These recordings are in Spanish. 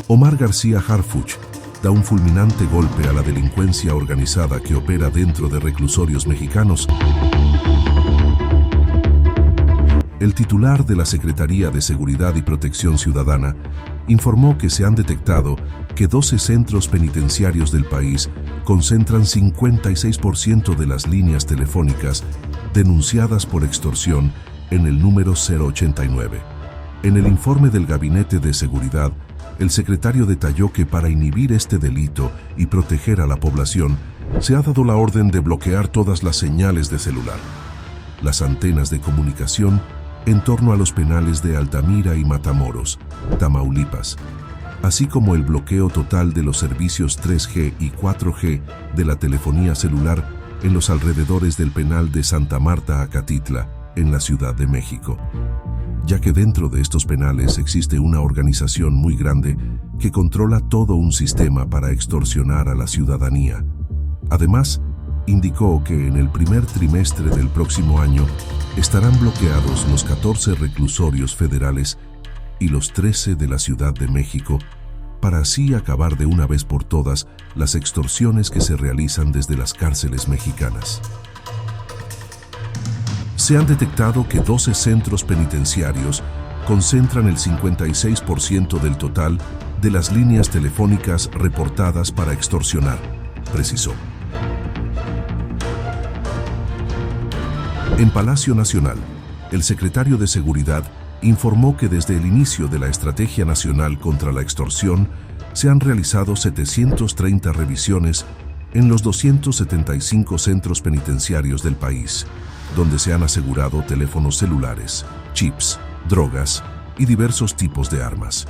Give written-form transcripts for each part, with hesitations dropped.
Omar García Harfuch da un fulminante golpe a la delincuencia organizada que opera dentro de reclusorios mexicanos. El titular de la Secretaría de Seguridad y Protección Ciudadana informó que se han detectado que 12 centros penitenciarios del país concentran 56% de las líneas telefónicas denunciadas por extorsión en el número 089. En el informe del Gabinete de Seguridad, el secretario detalló que para inhibir este delito y proteger a la población, se ha dado la orden de bloquear todas las señales de celular, las antenas de comunicación en torno a los penales de Altamira y Matamoros, Tamaulipas, así como el bloqueo total de los servicios 3G y 4G de la telefonía celular en los alrededores del penal de Santa Marta Acatitla, en la Ciudad de México, ya que dentro de estos penales existe una organización muy grande que controla todo un sistema para extorsionar a la ciudadanía. Además, indicó que en el primer trimestre del próximo año estarán bloqueados los 14 reclusorios federales y los 13 de la Ciudad de México, para así acabar de una vez por todas las extorsiones que se realizan desde las cárceles mexicanas. Se han detectado que 12 centros penitenciarios concentran el 56% del total de las líneas telefónicas reportadas para extorsionar, precisó. En Palacio Nacional, el secretario de Seguridad informó que desde el inicio de la Estrategia Nacional contra la Extorsión se han realizado 730 revisiones en los 275 centros penitenciarios del país, donde se han asegurado teléfonos celulares, chips, drogas y diversos tipos de armas.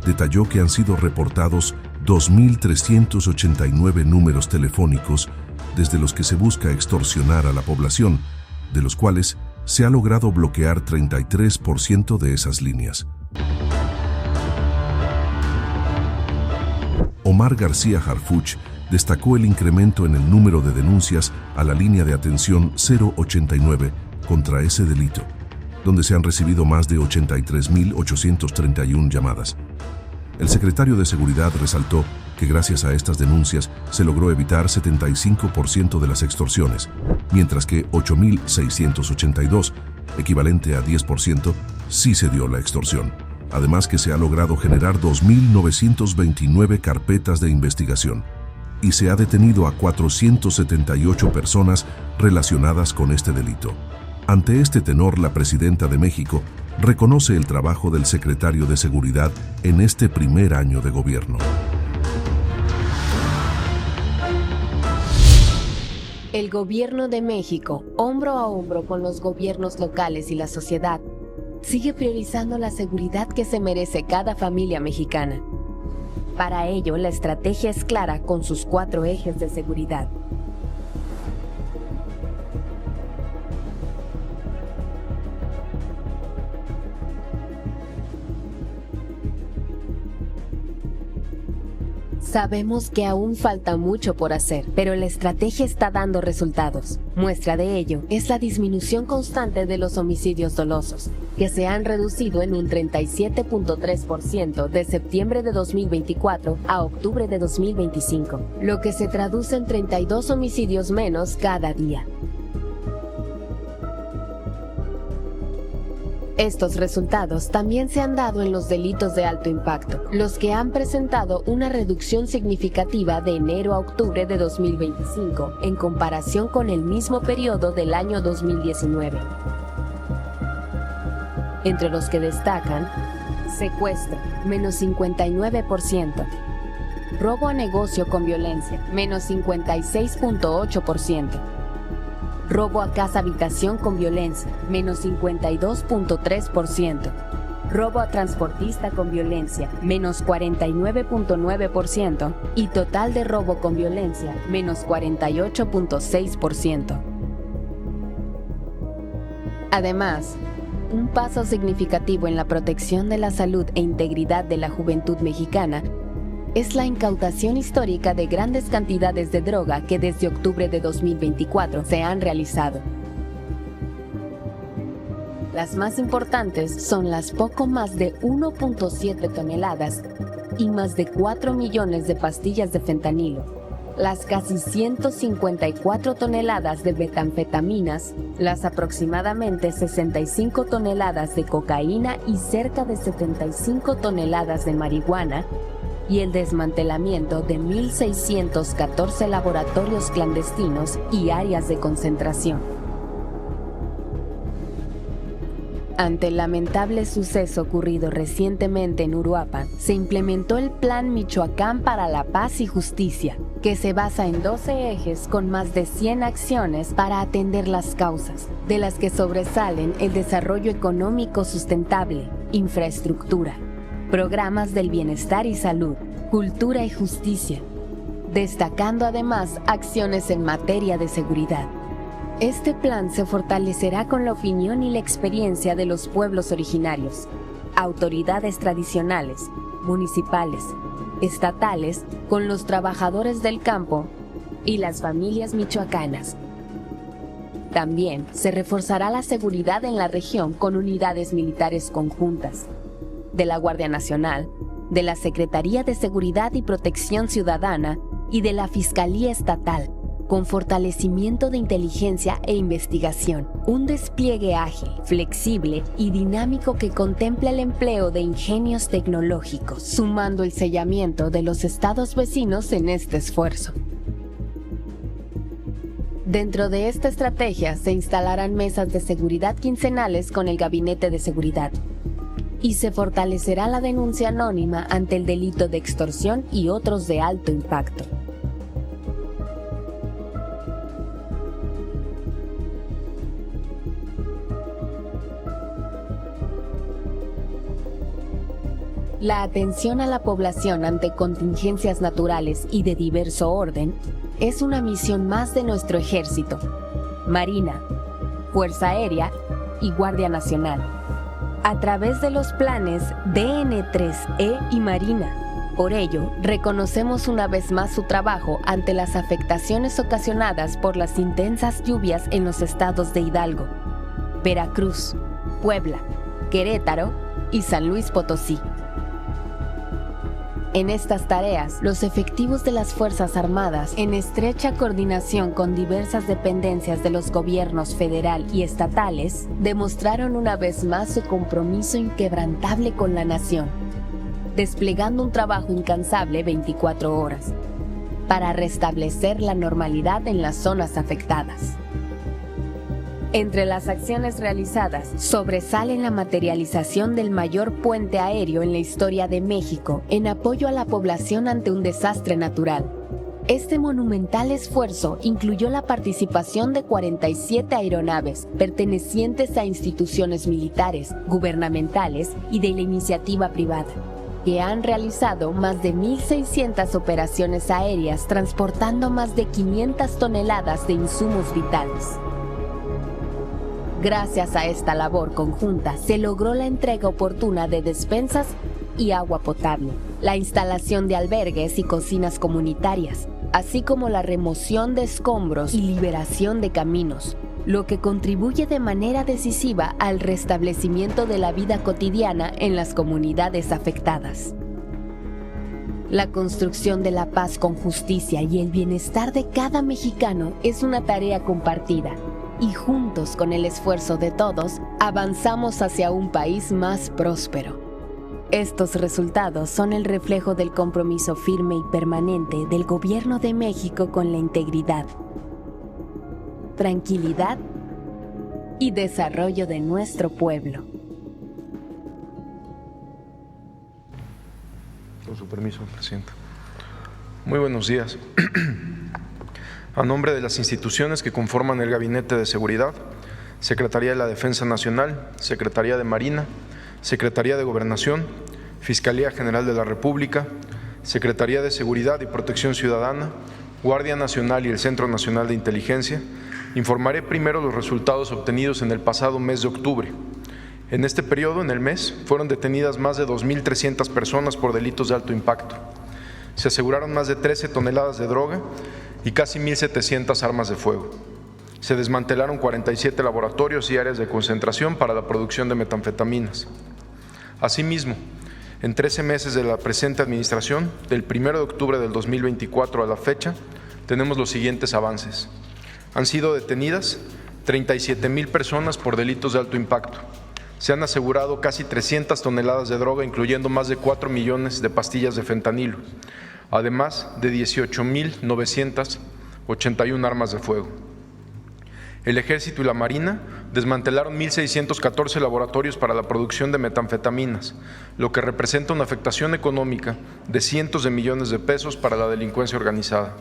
Detalló que han sido reportados 2.389 números telefónicos desde los que se busca extorsionar a la población, de los cuales se ha logrado bloquear 33% de esas líneas. Omar García Harfuch destacó el incremento en el número de denuncias a la línea de atención 089 contra ese delito, donde se han recibido más de 83.831 llamadas. El secretario de Seguridad resaltó que gracias a estas denuncias se logró evitar 75% de las extorsiones, mientras que 8.682, equivalente a 10%, sí se dio la extorsión. Además que se ha logrado generar 2.929 carpetas de investigación y se ha detenido a 478 personas relacionadas con este delito. Ante este tenor, la presidenta de México reconoce el trabajo del secretario de Seguridad en este primer año de gobierno. El gobierno de México, hombro a hombro con los gobiernos locales y la sociedad, sigue priorizando la seguridad que se merece cada familia mexicana. Para ello, la estrategia es clara con sus 4 ejes de seguridad. Sabemos que aún falta mucho por hacer, pero la estrategia está dando resultados. Muestra de ello es la disminución constante de los homicidios dolosos, que se han reducido en un 37.3% de septiembre de 2024 a octubre de 2025, lo que se traduce en 32 homicidios menos cada día. Estos resultados también se han dado en los delitos de alto impacto, los que han presentado una reducción significativa de enero a octubre de 2025 en comparación con el mismo periodo del año 2019. Entre los que destacan: secuestro, menos 59%, robo a negocio con violencia, menos 56.8%, robo a casa-habitación con violencia, menos 52.3%. Robo a transportista con violencia, menos 49.9%. Y total de robo con violencia, menos 48.6%. Además, un paso significativo en la protección de la salud e integridad de la juventud mexicana es la incautación histórica de grandes cantidades de droga que desde octubre de 2024 se han realizado. Las más importantes son las poco más de 1.7 toneladas y más de 4 millones de pastillas de fentanilo, las casi 154 toneladas de metanfetaminas, las aproximadamente 65 toneladas de cocaína y cerca de 75 toneladas de marihuana, y el desmantelamiento de 1.614 laboratorios clandestinos y áreas de concentración. Ante el lamentable suceso ocurrido recientemente en Uruapan, se implementó el Plan Michoacán para la Paz y Justicia, que se basa en 12 ejes con más de 100 acciones para atender las causas, de las que sobresalen el desarrollo económico sustentable, infraestructura, programas del bienestar y salud, cultura y justicia, destacando además acciones en materia de seguridad. Este plan se fortalecerá con la opinión y la experiencia de los pueblos originarios, autoridades tradicionales, municipales, estatales, con los trabajadores del campo y las familias michoacanas. También se reforzará la seguridad en la región con unidades militares conjuntas, de la Guardia Nacional, de la Secretaría de Seguridad y Protección Ciudadana y de la Fiscalía Estatal, con fortalecimiento de inteligencia e investigación, un despliegue ágil, flexible y dinámico que contempla el empleo de ingenios tecnológicos, sumando el sellamiento de los estados vecinos en este esfuerzo. Dentro de esta estrategia se instalarán mesas de seguridad quincenales con el Gabinete de Seguridad y se fortalecerá la denuncia anónima ante el delito de extorsión y otros de alto impacto. La atención a la población ante contingencias naturales y de diverso orden es una misión más de nuestro Ejército, Marina, Fuerza Aérea y Guardia Nacional, a través de los planes DN3E y Marina. Por ello, reconocemos una vez más su trabajo ante las afectaciones ocasionadas por las intensas lluvias en los estados de Hidalgo, Veracruz, Puebla, Querétaro y San Luis Potosí. En estas tareas, los efectivos de las Fuerzas Armadas, en estrecha coordinación con diversas dependencias de los gobiernos federal y estatales, demostraron una vez más su compromiso inquebrantable con la nación, desplegando un trabajo incansable 24 horas, para restablecer la normalidad en las zonas afectadas. Entre las acciones realizadas, sobresale la materialización del mayor puente aéreo en la historia de México en apoyo a la población ante un desastre natural. Este monumental esfuerzo incluyó la participación de 47 aeronaves pertenecientes a instituciones militares, gubernamentales y de la iniciativa privada, que han realizado más de 1.600 operaciones aéreas transportando más de 500 toneladas de insumos vitales. Gracias a esta labor conjunta, se logró la entrega oportuna de despensas y agua potable, la instalación de albergues y cocinas comunitarias, así como la remoción de escombros y liberación de caminos, lo que contribuye de manera decisiva al restablecimiento de la vida cotidiana en las comunidades afectadas. La construcción de la paz con justicia y el bienestar de cada mexicano es una tarea compartida, y juntos, con el esfuerzo de todos, avanzamos hacia un país más próspero. Estos resultados son el reflejo del compromiso firme y permanente del Gobierno de México con la integridad, tranquilidad y desarrollo de nuestro pueblo. Con su permiso, presidenta. Muy buenos días. A nombre de las instituciones que conforman el Gabinete de Seguridad, Secretaría de la Defensa Nacional, Secretaría de Marina, Secretaría de Gobernación, Fiscalía General de la República, Secretaría de Seguridad y Protección Ciudadana, Guardia Nacional y el Centro Nacional de Inteligencia, informaré primero los resultados obtenidos en el pasado mes de octubre. En este periodo, en el mes, fueron detenidas más de 2.300 personas por delitos de alto impacto. Se aseguraron más de 13 toneladas de droga y casi 1.700 armas de fuego. Se desmantelaron 47 laboratorios y áreas de concentración para la producción de metanfetaminas. Asimismo, En 13 meses de la presente administración, del 1 de octubre del 2024 a la fecha, tenemos los siguientes avances. Han sido detenidas 37,000 personas por delitos de alto impacto. Se han asegurado casi 300 toneladas de droga, incluyendo más de 4 millones de pastillas de fentanilo, además de 18,981 armas de fuego. El Ejército y la Marina desmantelaron 1,614 laboratorios para la producción de metanfetaminas, lo que representa una afectación económica de cientos de millones de pesos para la delincuencia organizada.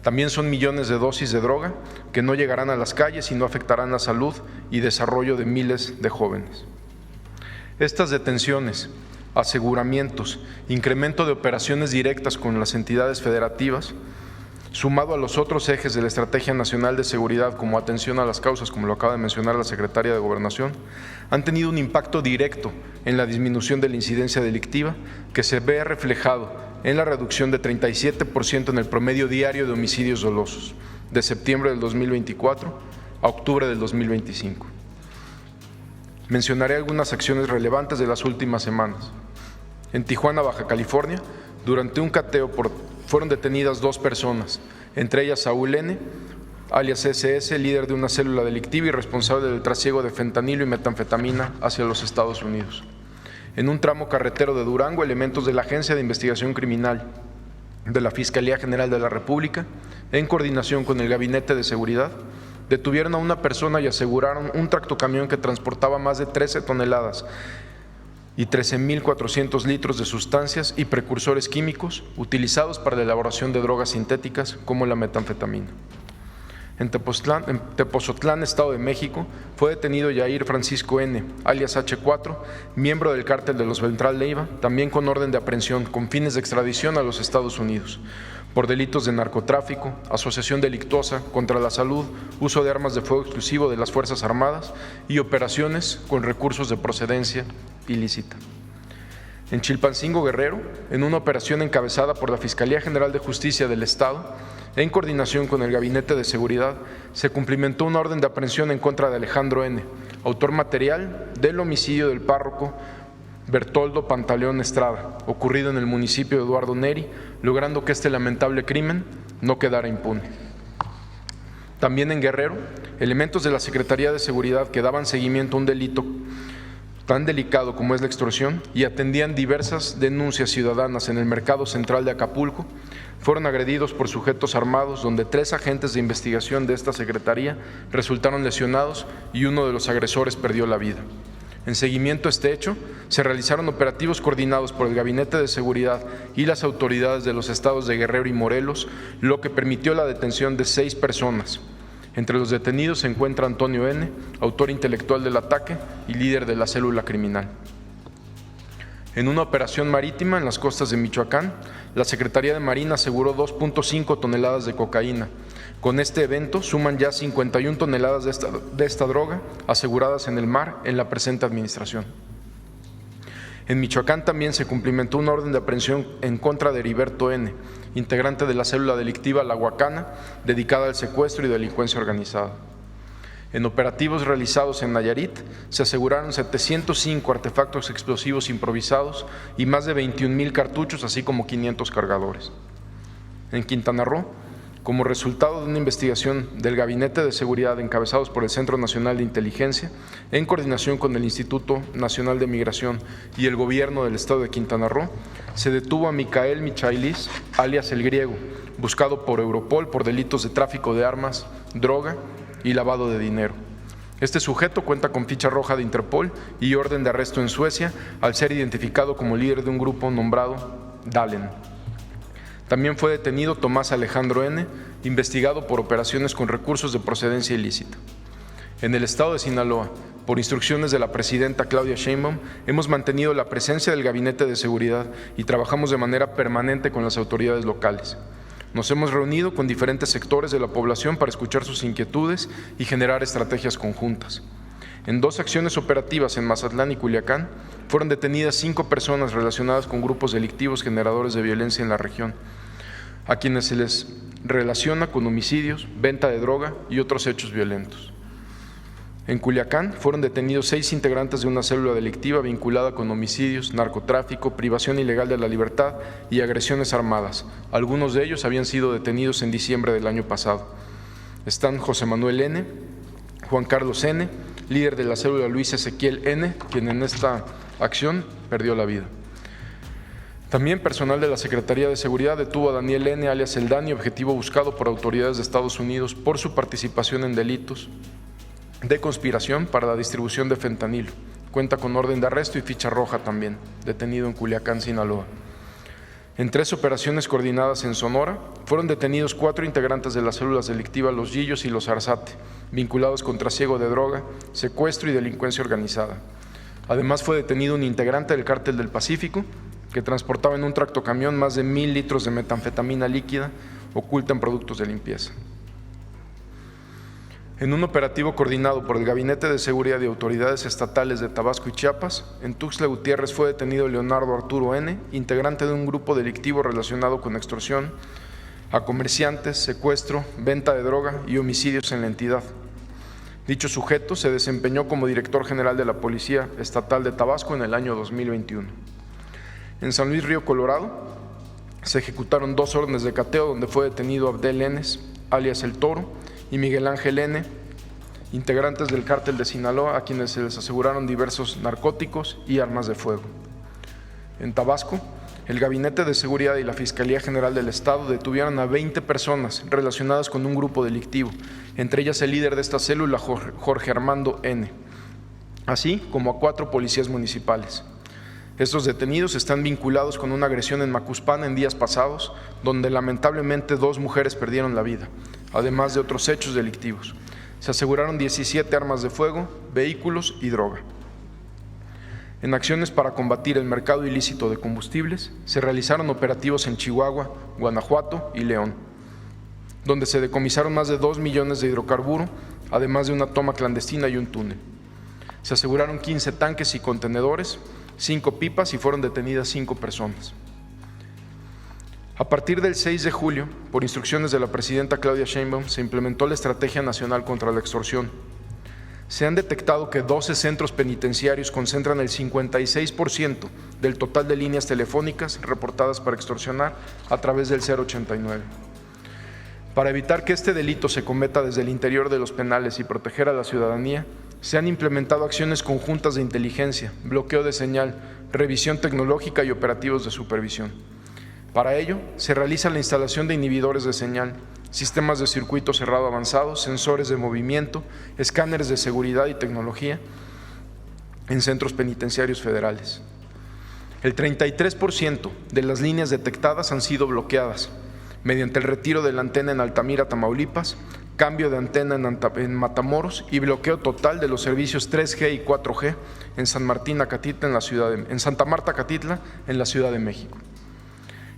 También son millones de dosis de droga que no llegarán a las calles y no afectarán la salud y desarrollo de miles de jóvenes. Estas detenciones, aseguramientos, incremento de operaciones directas con las entidades federativas, sumado a los otros ejes de la Estrategia Nacional de Seguridad, como atención a las causas, como lo acaba de mencionar la Secretaria de Gobernación, han tenido un impacto directo en la disminución de la incidencia delictiva, que se ve reflejado en la reducción de 37% en el promedio diario de homicidios dolosos, de septiembre del 2024 a octubre del 2025. Mencionaré algunas acciones relevantes de las últimas semanas. En Tijuana, Baja California, durante un cateo fueron detenidas 2 personas, entre ellas Saúl N., alias SS, líder de una célula delictiva y responsable del trasiego de fentanilo y metanfetamina hacia los Estados Unidos. En un tramo carretero de Durango, elementos de la Agencia de Investigación Criminal de la Fiscalía General de la República, en coordinación con el Gabinete de Seguridad, detuvieron a una persona y aseguraron un tractocamión que transportaba más de 13 toneladas y 13,400 litros de sustancias y precursores químicos utilizados para la elaboración de drogas sintéticas como la metanfetamina. En Tepozotlán, Estado de México, fue detenido Yair Francisco N., alias H4, miembro del cártel de los Beltrán Leiva, también con orden de aprehensión con fines de extradición a los Estados Unidos, por delitos de narcotráfico, asociación delictuosa contra la salud, uso de armas de fuego exclusivo de las Fuerzas Armadas y operaciones con recursos de procedencia ilícita. En Chilpancingo, Guerrero, en una operación encabezada por la Fiscalía General de Justicia del Estado, en coordinación con el Gabinete de Seguridad, se cumplimentó una orden de aprehensión en contra de Alejandro N., autor material del homicidio del párroco Bertoldo Pantaleón Estrada, ocurrido en el municipio de Eduardo Neri, logrando que este lamentable crimen no quedara impune. También en Guerrero, elementos de la Secretaría de Seguridad que daban seguimiento a un delito tan delicado como es la extorsión y atendían diversas denuncias ciudadanas en el mercado central de Acapulco, fueron agredidos por sujetos armados, donde 3 agentes de investigación de esta secretaría resultaron lesionados y uno de los agresores perdió la vida. En seguimiento a este hecho, se realizaron operativos coordinados por el Gabinete de Seguridad y las autoridades de los estados de Guerrero y Morelos, lo que permitió la detención de 6 personas. Entre los detenidos se encuentra Antonio N., autor intelectual del ataque y líder de la célula criminal. En una operación marítima en las costas de Michoacán, la Secretaría de Marina aseguró 2.5 toneladas de cocaína. Con este evento suman ya 51 toneladas de esta droga aseguradas en el mar en la presente administración. En Michoacán también se cumplimentó una orden de aprehensión en contra de Heriberto N., integrante de la célula delictiva La Huacana, dedicada al secuestro y delincuencia organizada. En operativos realizados en Nayarit, se aseguraron 705 artefactos explosivos improvisados y más de 21,000 cartuchos, así como 500 cargadores. En Quintana Roo, como resultado de una investigación del Gabinete de Seguridad encabezados por el Centro Nacional de Inteligencia, en coordinación con el Instituto Nacional de Migración y el Gobierno del Estado de Quintana Roo, se detuvo a Micael Michailis, alias El Griego, buscado por Europol por delitos de tráfico de armas, droga y lavado de dinero. Este sujeto cuenta con ficha roja de Interpol y orden de arresto en Suecia al ser identificado como líder de un grupo nombrado Dalen. También fue detenido Tomás Alejandro N., investigado por operaciones con recursos de procedencia ilícita. En el estado de Sinaloa, por instrucciones de la presidenta Claudia Sheinbaum, hemos mantenido la presencia del Gabinete de Seguridad y trabajamos de manera permanente con las autoridades locales. Nos hemos reunido con diferentes sectores de la población para escuchar sus inquietudes y generar estrategias conjuntas. En 2 acciones operativas en Mazatlán y Culiacán, fueron detenidas 5 personas relacionadas con grupos delictivos generadores de violencia en la región, a quienes se les relaciona con homicidios, venta de droga y otros hechos violentos. En Culiacán fueron detenidos 6 integrantes de una célula delictiva vinculada con homicidios, narcotráfico, privación ilegal de la libertad y agresiones armadas. Algunos de ellos habían sido detenidos en diciembre del año pasado. Están José Manuel N., Juan Carlos N., líder de la célula Luis Ezequiel N., quien en esta acción perdió la vida. También personal de la Secretaría de Seguridad detuvo a Daniel N., alias El Dani, objetivo buscado por autoridades de Estados Unidos por su participación en delitos de conspiración para la distribución de fentanilo. Cuenta con orden de arresto y ficha roja también, detenido en Culiacán, Sinaloa. En 3 operaciones coordinadas en Sonora, fueron detenidos 4 integrantes de las células delictivas Los Yillos y Los Arzate, vinculados con trasiego de droga, secuestro y delincuencia organizada. Además, fue detenido un integrante del Cártel del Pacífico, que transportaba en un tractocamión más de 1,000 litros de metanfetamina líquida oculta en productos de limpieza. En un operativo coordinado por el Gabinete de Seguridad y autoridades estatales de Tabasco y Chiapas, en Tuxtla Gutiérrez fue detenido Leonardo Arturo N., integrante de un grupo delictivo relacionado con extorsión a comerciantes, secuestro, venta de droga y homicidios en la entidad. Dicho sujeto se desempeñó como director general de la Policía Estatal de Tabasco en el año 2021. En San Luis Río Colorado se ejecutaron 2 órdenes de cateo donde fue detenido Abdel N., alias El Toro, y Miguel Ángel N., integrantes del Cártel de Sinaloa, a quienes se les aseguraron diversos narcóticos y armas de fuego. En Tabasco, el Gabinete de Seguridad y la Fiscalía General del Estado detuvieron a 20 personas relacionadas con un grupo delictivo, entre ellas el líder de esta célula, Jorge Armando N., así como a 4 policías municipales. Estos detenidos están vinculados con una agresión en Macuspana en días pasados, donde lamentablemente 2 mujeres perdieron la vida, además de otros hechos delictivos. Se aseguraron 17 armas de fuego, vehículos y droga. En acciones para combatir el mercado ilícito de combustibles, se realizaron operativos en Chihuahua, Guanajuato y León, donde se decomisaron más de 2 millones de hidrocarburo, además de una toma clandestina y un túnel. Se aseguraron 15 tanques y contenedores, 5 pipas y fueron detenidas 5 personas. A partir del 6 de julio, por instrucciones de la presidenta Claudia Sheinbaum, se implementó la Estrategia Nacional contra la Extorsión. Se han detectado que 12 centros penitenciarios concentran el 56% del total de líneas telefónicas reportadas para extorsionar a través del 089. Para evitar que este delito se cometa desde el interior de los penales y proteger a la ciudadanía, se han implementado acciones conjuntas de inteligencia, bloqueo de señal, revisión tecnológica y operativos de supervisión. Para ello, se realiza la instalación de inhibidores de señal, sistemas de circuito cerrado avanzados, sensores de movimiento, escáneres de seguridad y tecnología en centros penitenciarios federales. El 33% de las líneas detectadas han sido bloqueadas mediante el retiro de la antena en Altamira, Tamaulipas, cambio de antena en Matamoros y bloqueo total de los servicios 3G y 4G en Santa Marta, Catitla, en la Ciudad de México.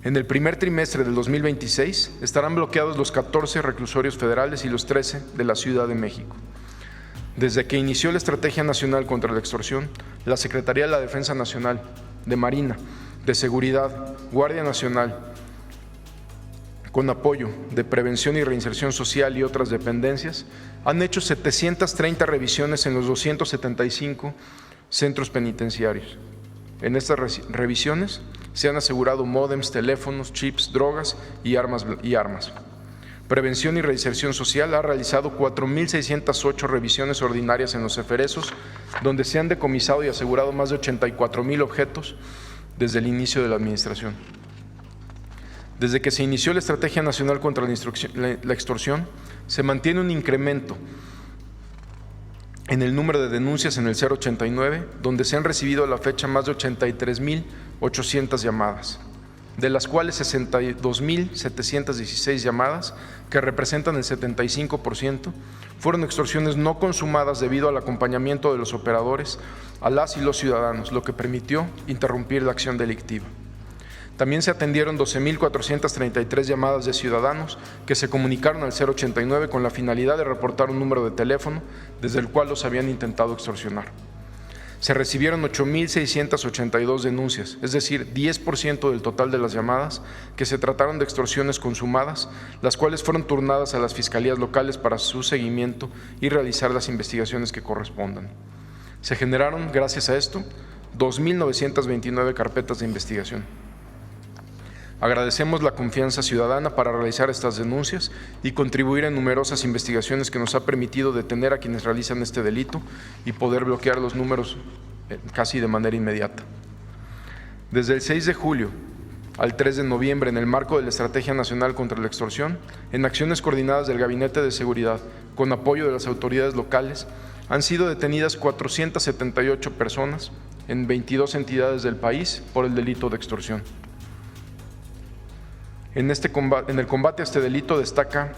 En el primer trimestre del 2026 estarán bloqueados los 14 reclusorios federales y los 13 de la Ciudad de México. Desde que inició la Estrategia Nacional contra la Extorsión, la Secretaría de la Defensa Nacional, de Marina, de Seguridad, Guardia Nacional, con apoyo de Prevención y Reinserción Social y otras dependencias, han hecho 730 revisiones en los 275 centros penitenciarios. En estas revisiones se han asegurado módems, teléfonos, chips, drogas y armas. Prevención y Reinserción Social ha realizado 4,608 revisiones ordinarias en los eferesos, donde se han decomisado y asegurado más de 84,000 objetos desde el inicio de la administración. Desde que se inició la Estrategia Nacional contra la Extorsión, se mantiene un incremento en el número de denuncias en el 089, donde se han recibido a la fecha más de 83,800 llamadas, de las cuales 62,716 llamadas, que representan el 75%, fueron extorsiones no consumadas debido al acompañamiento de los operadores a las y los ciudadanos, lo que permitió interrumpir la acción delictiva. También se atendieron 12,433 llamadas de ciudadanos que se comunicaron al 089 con la finalidad de reportar un número de teléfono desde el cual los habían intentado extorsionar. Se recibieron 8.682 denuncias, es decir, 10% del total de las llamadas, que se trataron de extorsiones consumadas, las cuales fueron turnadas a las fiscalías locales para su seguimiento y realizar las investigaciones que correspondan. Se generaron, gracias a esto, 2.929 carpetas de investigación. Agradecemos la confianza ciudadana para realizar estas denuncias y contribuir en numerosas investigaciones que nos ha permitido detener a quienes realizan este delito y poder bloquear los números casi de manera inmediata. Desde el 6 de julio al 3 de noviembre, en el marco de la Estrategia Nacional contra la Extorsión, en acciones coordinadas del Gabinete de Seguridad, con apoyo de las autoridades locales, han sido detenidas 478 personas en 22 entidades del país por el delito de extorsión. En el combate a este delito destaca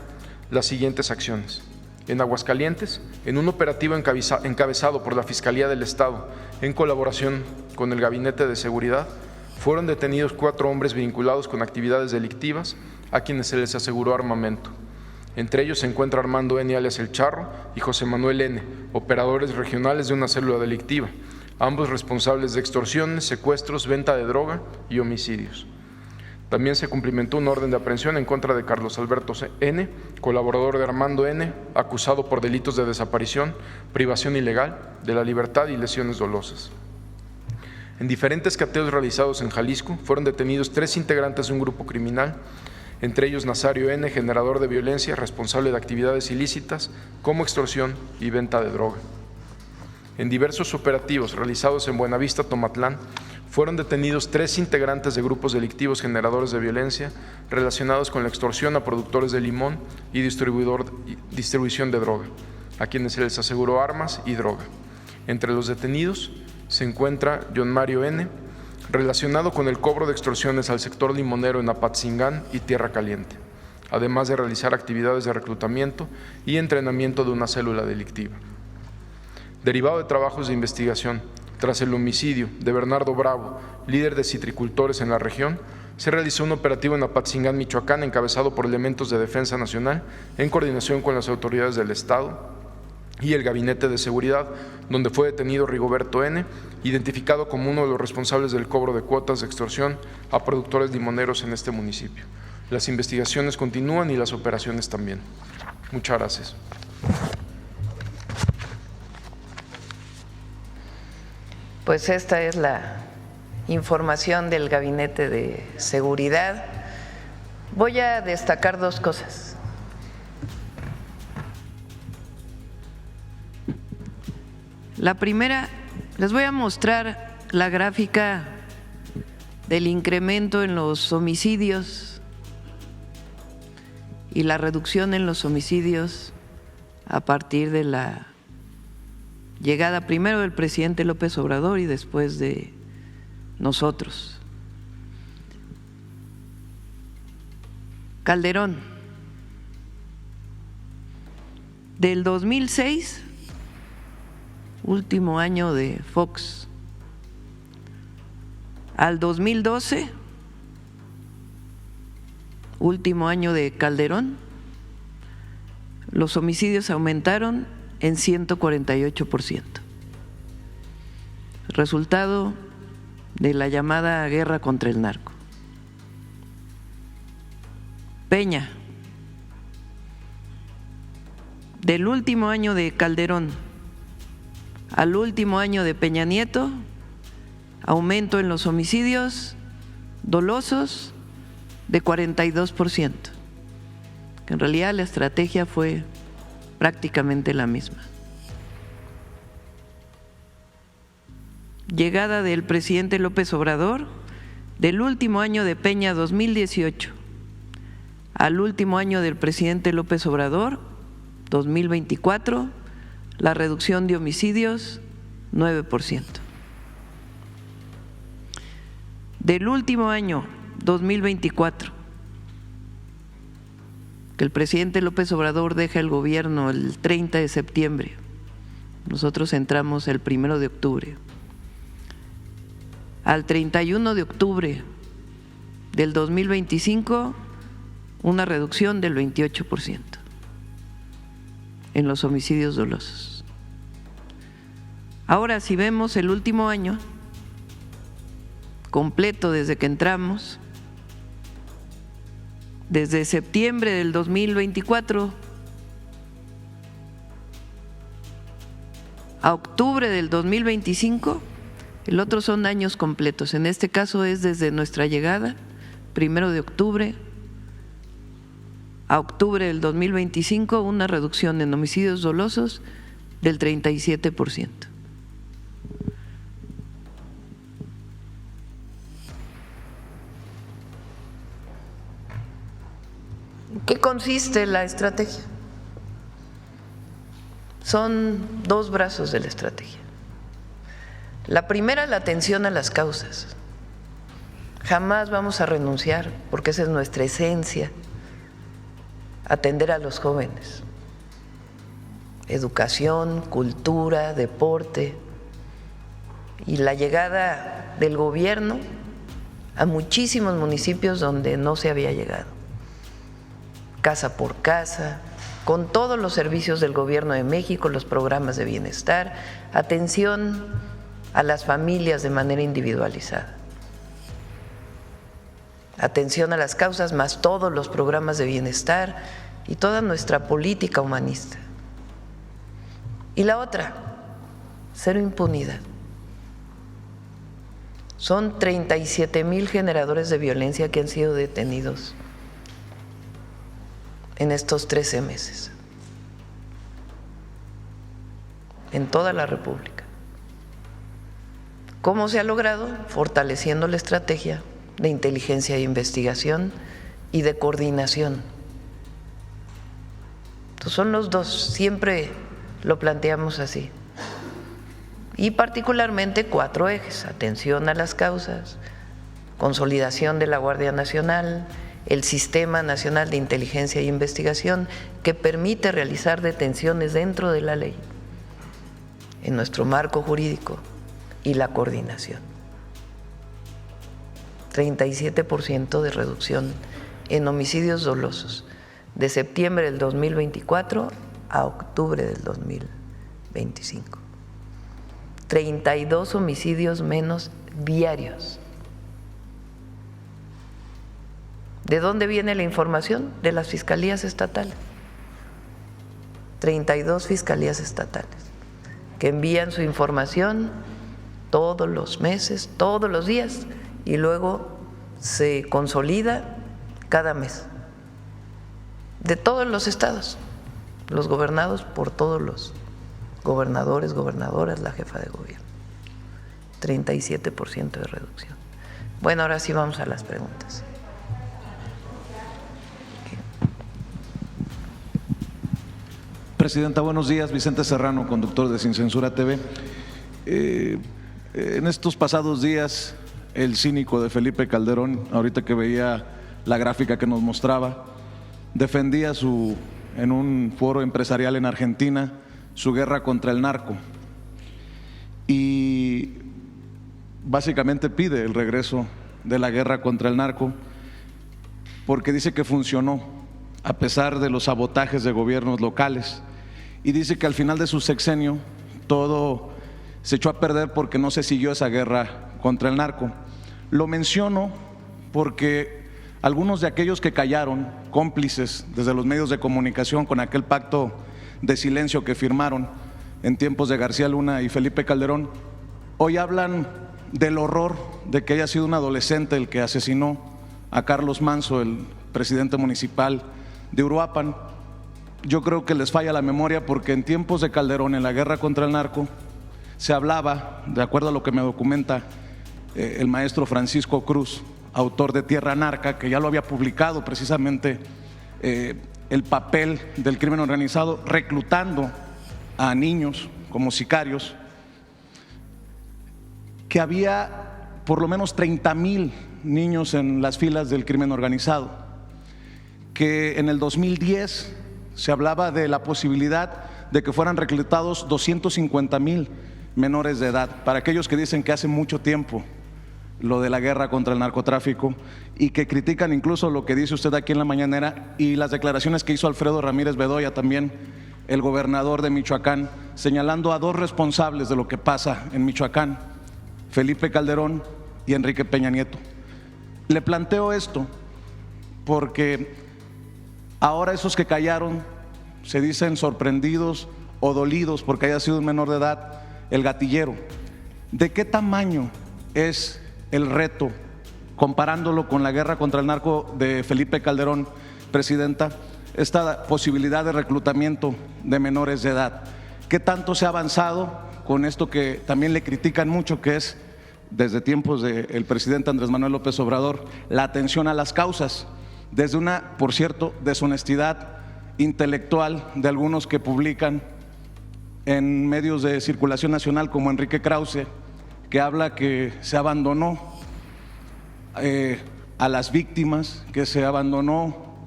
las siguientes acciones. En Aguascalientes, en un operativo encabezado por la Fiscalía del Estado, en colaboración con el Gabinete de Seguridad, fueron detenidos 4 hombres vinculados con actividades delictivas a quienes se les aseguró armamento. Entre ellos se encuentra Armando N. alias El Charro y José Manuel N., operadores regionales de una célula delictiva, ambos responsables de extorsiones, secuestros, venta de droga y homicidios. También se cumplimentó una orden de aprehensión en contra de Carlos Alberto N., colaborador de Armando N., acusado por delitos de desaparición, privación ilegal de la libertad y lesiones dolosas. En diferentes cateos realizados en Jalisco fueron detenidos 3 integrantes de un grupo criminal, entre ellos Nazario N., generador de violencia, responsable de actividades ilícitas como extorsión y venta de droga. En diversos operativos realizados en Buenavista, Tomatlán, fueron detenidos 3 integrantes de grupos delictivos generadores de violencia relacionados con la extorsión a productores de limón y distribución de droga, a quienes se les aseguró armas y droga. Entre los detenidos se encuentra John Mario N., relacionado con el cobro de extorsiones al sector limonero en Apatzingán y Tierra Caliente, además de realizar actividades de reclutamiento y entrenamiento de una célula delictiva. Derivado de trabajos de investigación, tras el homicidio de Bernardo Bravo, líder de citricultores en la región, se realizó un operativo en Apatzingán, Michoacán, encabezado por elementos de Defensa Nacional, en coordinación con las autoridades del Estado y el Gabinete de Seguridad, donde fue detenido Rigoberto N., identificado como uno de los responsables del cobro de cuotas de extorsión a productores limoneros en este municipio. Las investigaciones continúan y las operaciones también. Muchas gracias. Pues esta es la información del Gabinete de Seguridad. Voy a destacar 2 cosas. La primera, les voy a mostrar la gráfica del incremento en los homicidios y la reducción en los homicidios a partir de la llegada primero del presidente López Obrador y después de nosotros. Calderón, del 2006, último año de Fox, al 2012, último año de Calderón, los homicidios aumentaron en 148%, resultado de la llamada guerra contra el narco. Peña, del último año de Calderón al último año de Peña Nieto, aumento en los homicidios dolosos de 42%, que en realidad la estrategia fue prácticamente la misma. Llegada del presidente López Obrador, del último año de Peña 2018 al último año del presidente López Obrador 2024, la reducción de homicidios 9%. Del último año 2024, que el presidente López Obrador deja el gobierno el 30 de septiembre, nosotros entramos el 1 de octubre, al 31 de octubre del 2025, una reducción del 28% en los homicidios dolosos. Ahora, si vemos el último año completo desde que entramos, desde septiembre del 2024 a octubre del 2025, el otro son años completos. En este caso es desde nuestra llegada, 1 de octubre a octubre del 2025, una reducción en homicidios dolosos del 37%. ¿En qué consiste la estrategia? Son dos brazos de la estrategia. La primera, la atención a las causas. Jamás vamos a renunciar, porque esa es nuestra esencia, atender a los jóvenes. Educación, cultura, deporte y la llegada del gobierno a muchísimos municipios donde no se había llegado. Casa por casa, con todos los servicios del Gobierno de México, los programas de bienestar, atención a las familias de manera individualizada, atención a las causas, más todos los programas de bienestar y toda nuestra política humanista. Y la otra, cero impunidad. Son 37,000 generadores de violencia que han sido detenidos en estos 13 meses, en toda la República. ¿Cómo se ha logrado? Fortaleciendo la estrategia de inteligencia e investigación y de coordinación. Entonces son los dos, siempre lo planteamos así. Y particularmente 4 ejes: atención a las causas, consolidación de la Guardia Nacional, el Sistema Nacional de Inteligencia e Investigación, que permite realizar detenciones dentro de la ley, en nuestro marco jurídico, y la coordinación. 37% de reducción en homicidios dolosos de septiembre del 2024 a octubre del 2025. 32 homicidios menos diarios. ¿De dónde viene la información? De las fiscalías estatales. 32 fiscalías estatales que envían su información todos los meses, todos los días, y luego se consolida cada mes. De todos los estados, los gobernados por todos los gobernadores, gobernadoras, la jefa de gobierno. 37% de reducción. Bueno, ahora sí vamos a las preguntas. Presidenta, buenos días. Vicente Serrano, conductor de Sin Censura TV. En estos pasados días, el cínico de Felipe Calderón, ahorita que veía la gráfica que nos mostraba, defendía en un foro empresarial en Argentina su guerra contra el narco y básicamente pide el regreso de la guerra contra el narco porque dice que funcionó a pesar de los sabotajes de gobiernos locales, y dice que al final de su sexenio todo se echó a perder porque no se siguió esa guerra contra el narco. Lo menciono porque algunos de aquellos que callaron, cómplices desde los medios de comunicación con aquel pacto de silencio que firmaron en tiempos de García Luna y Felipe Calderón, hoy hablan del horror de que haya sido un adolescente el que asesinó a Carlos Manso, el presidente municipal de Uruapan. Yo creo que les falla la memoria porque en tiempos de Calderón, en la guerra contra el narco, se hablaba, de acuerdo a lo que me documenta el maestro Francisco Cruz, autor de Tierra Narca, que ya lo había publicado precisamente, el papel del crimen organizado reclutando a niños como sicarios, que había por lo menos 30,000 niños en las filas del crimen organizado, que en el 2010 se hablaba de la posibilidad de que fueran reclutados 250,000 menores de edad. Para aquellos que dicen que hace mucho tiempo lo de la guerra contra el narcotráfico y que critican incluso lo que dice usted aquí en la mañanera y las declaraciones que hizo Alfredo Ramírez Bedoya también el gobernador de Michoacán, señalando a dos responsables de lo que pasa en Michoacán, Felipe Calderón y Enrique Peña Nieto. Le planteo esto porque ahora esos que callaron se dicen sorprendidos o dolidos porque haya sido un menor de edad el gatillero. ¿De qué tamaño es el reto, comparándolo con la guerra contra el narco de Felipe Calderón, presidenta, esta posibilidad de reclutamiento de menores de edad? ¿Qué tanto se ha avanzado con esto que también le critican mucho, que es, desde tiempos del presidente Andrés Manuel López Obrador, la atención a las causas, desde una, por cierto, deshonestidad intelectual de algunos que publican en medios de circulación nacional como Enrique Krause, que habla que se abandonó a las víctimas, que se abandonó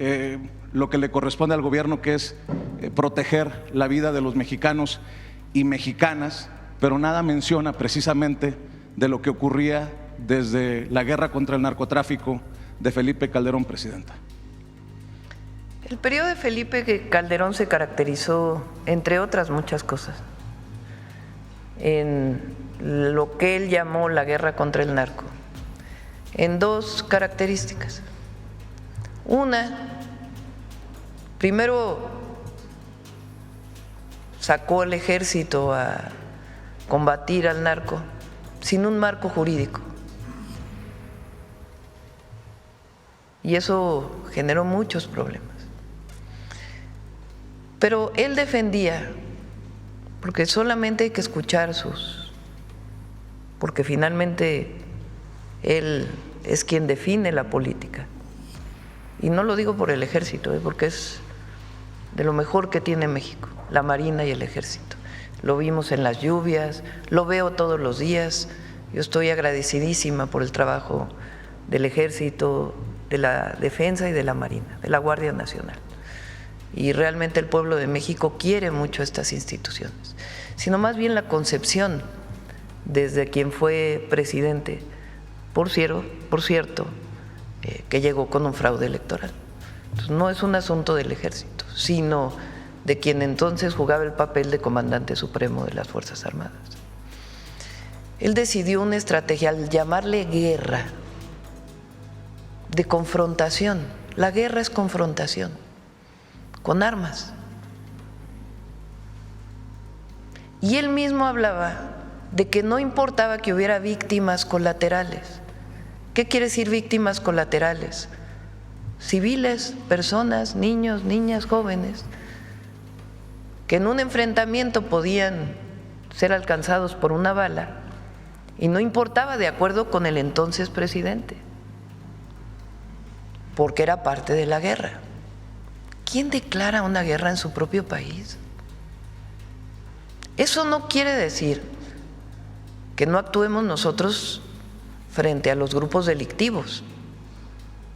lo que le corresponde al gobierno, que es proteger la vida de los mexicanos y mexicanas, pero nada menciona precisamente de lo que ocurría desde la guerra contra el narcotráfico de Felipe Calderón, presidenta. El periodo de Felipe Calderón se caracterizó, entre otras muchas cosas, en lo que él llamó la guerra contra el narco, en dos características. Una, primero sacó al ejército a combatir al narco sin un marco jurídico. Y eso generó muchos problemas. Pero él defendía, porque solamente hay que escuchar porque finalmente él es quien define la política. Y no lo digo por el ejército, porque es de lo mejor que tiene México, la Marina y el ejército. Lo vimos en las lluvias, lo veo todos los días. Yo estoy agradecidísima por el trabajo del ejército, de la defensa y de la Marina, de la Guardia Nacional. Y realmente el pueblo de México quiere mucho estas instituciones, sino más bien la concepción desde quien fue presidente, por cierto, que llegó con un fraude electoral. Entonces, no es un asunto del ejército, sino de quien entonces jugaba el papel de comandante supremo de las Fuerzas Armadas. Él decidió una estrategia al llamarle guerra, de confrontación. La guerra es confrontación, con armas. Y él mismo hablaba de que no importaba que hubiera víctimas colaterales. ¿Qué quiere decir víctimas colaterales? Civiles, personas, niños, niñas, jóvenes, que en un enfrentamiento podían ser alcanzados por una bala y no importaba, de acuerdo con el entonces presidente, porque era parte de la guerra. ¿Quién declara una guerra en su propio país? Eso no quiere decir que no actuemos nosotros frente a los grupos delictivos,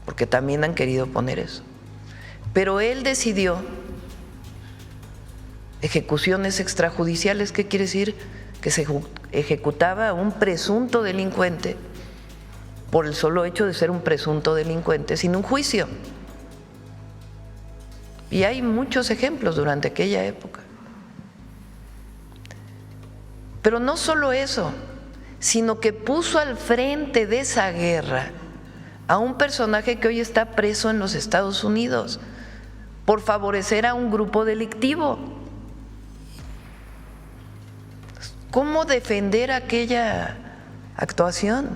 porque también han querido poner eso. Pero él decidió ejecuciones extrajudiciales. ¿Qué quiere decir? Que se ejecutaba a un presunto delincuente por el solo hecho de ser un presunto delincuente sin un juicio. Y hay muchos ejemplos durante aquella época. Pero no solo eso, sino que puso al frente de esa guerra a un personaje que hoy está preso en los Estados Unidos por favorecer a un grupo delictivo. ¿Cómo defender aquella actuación?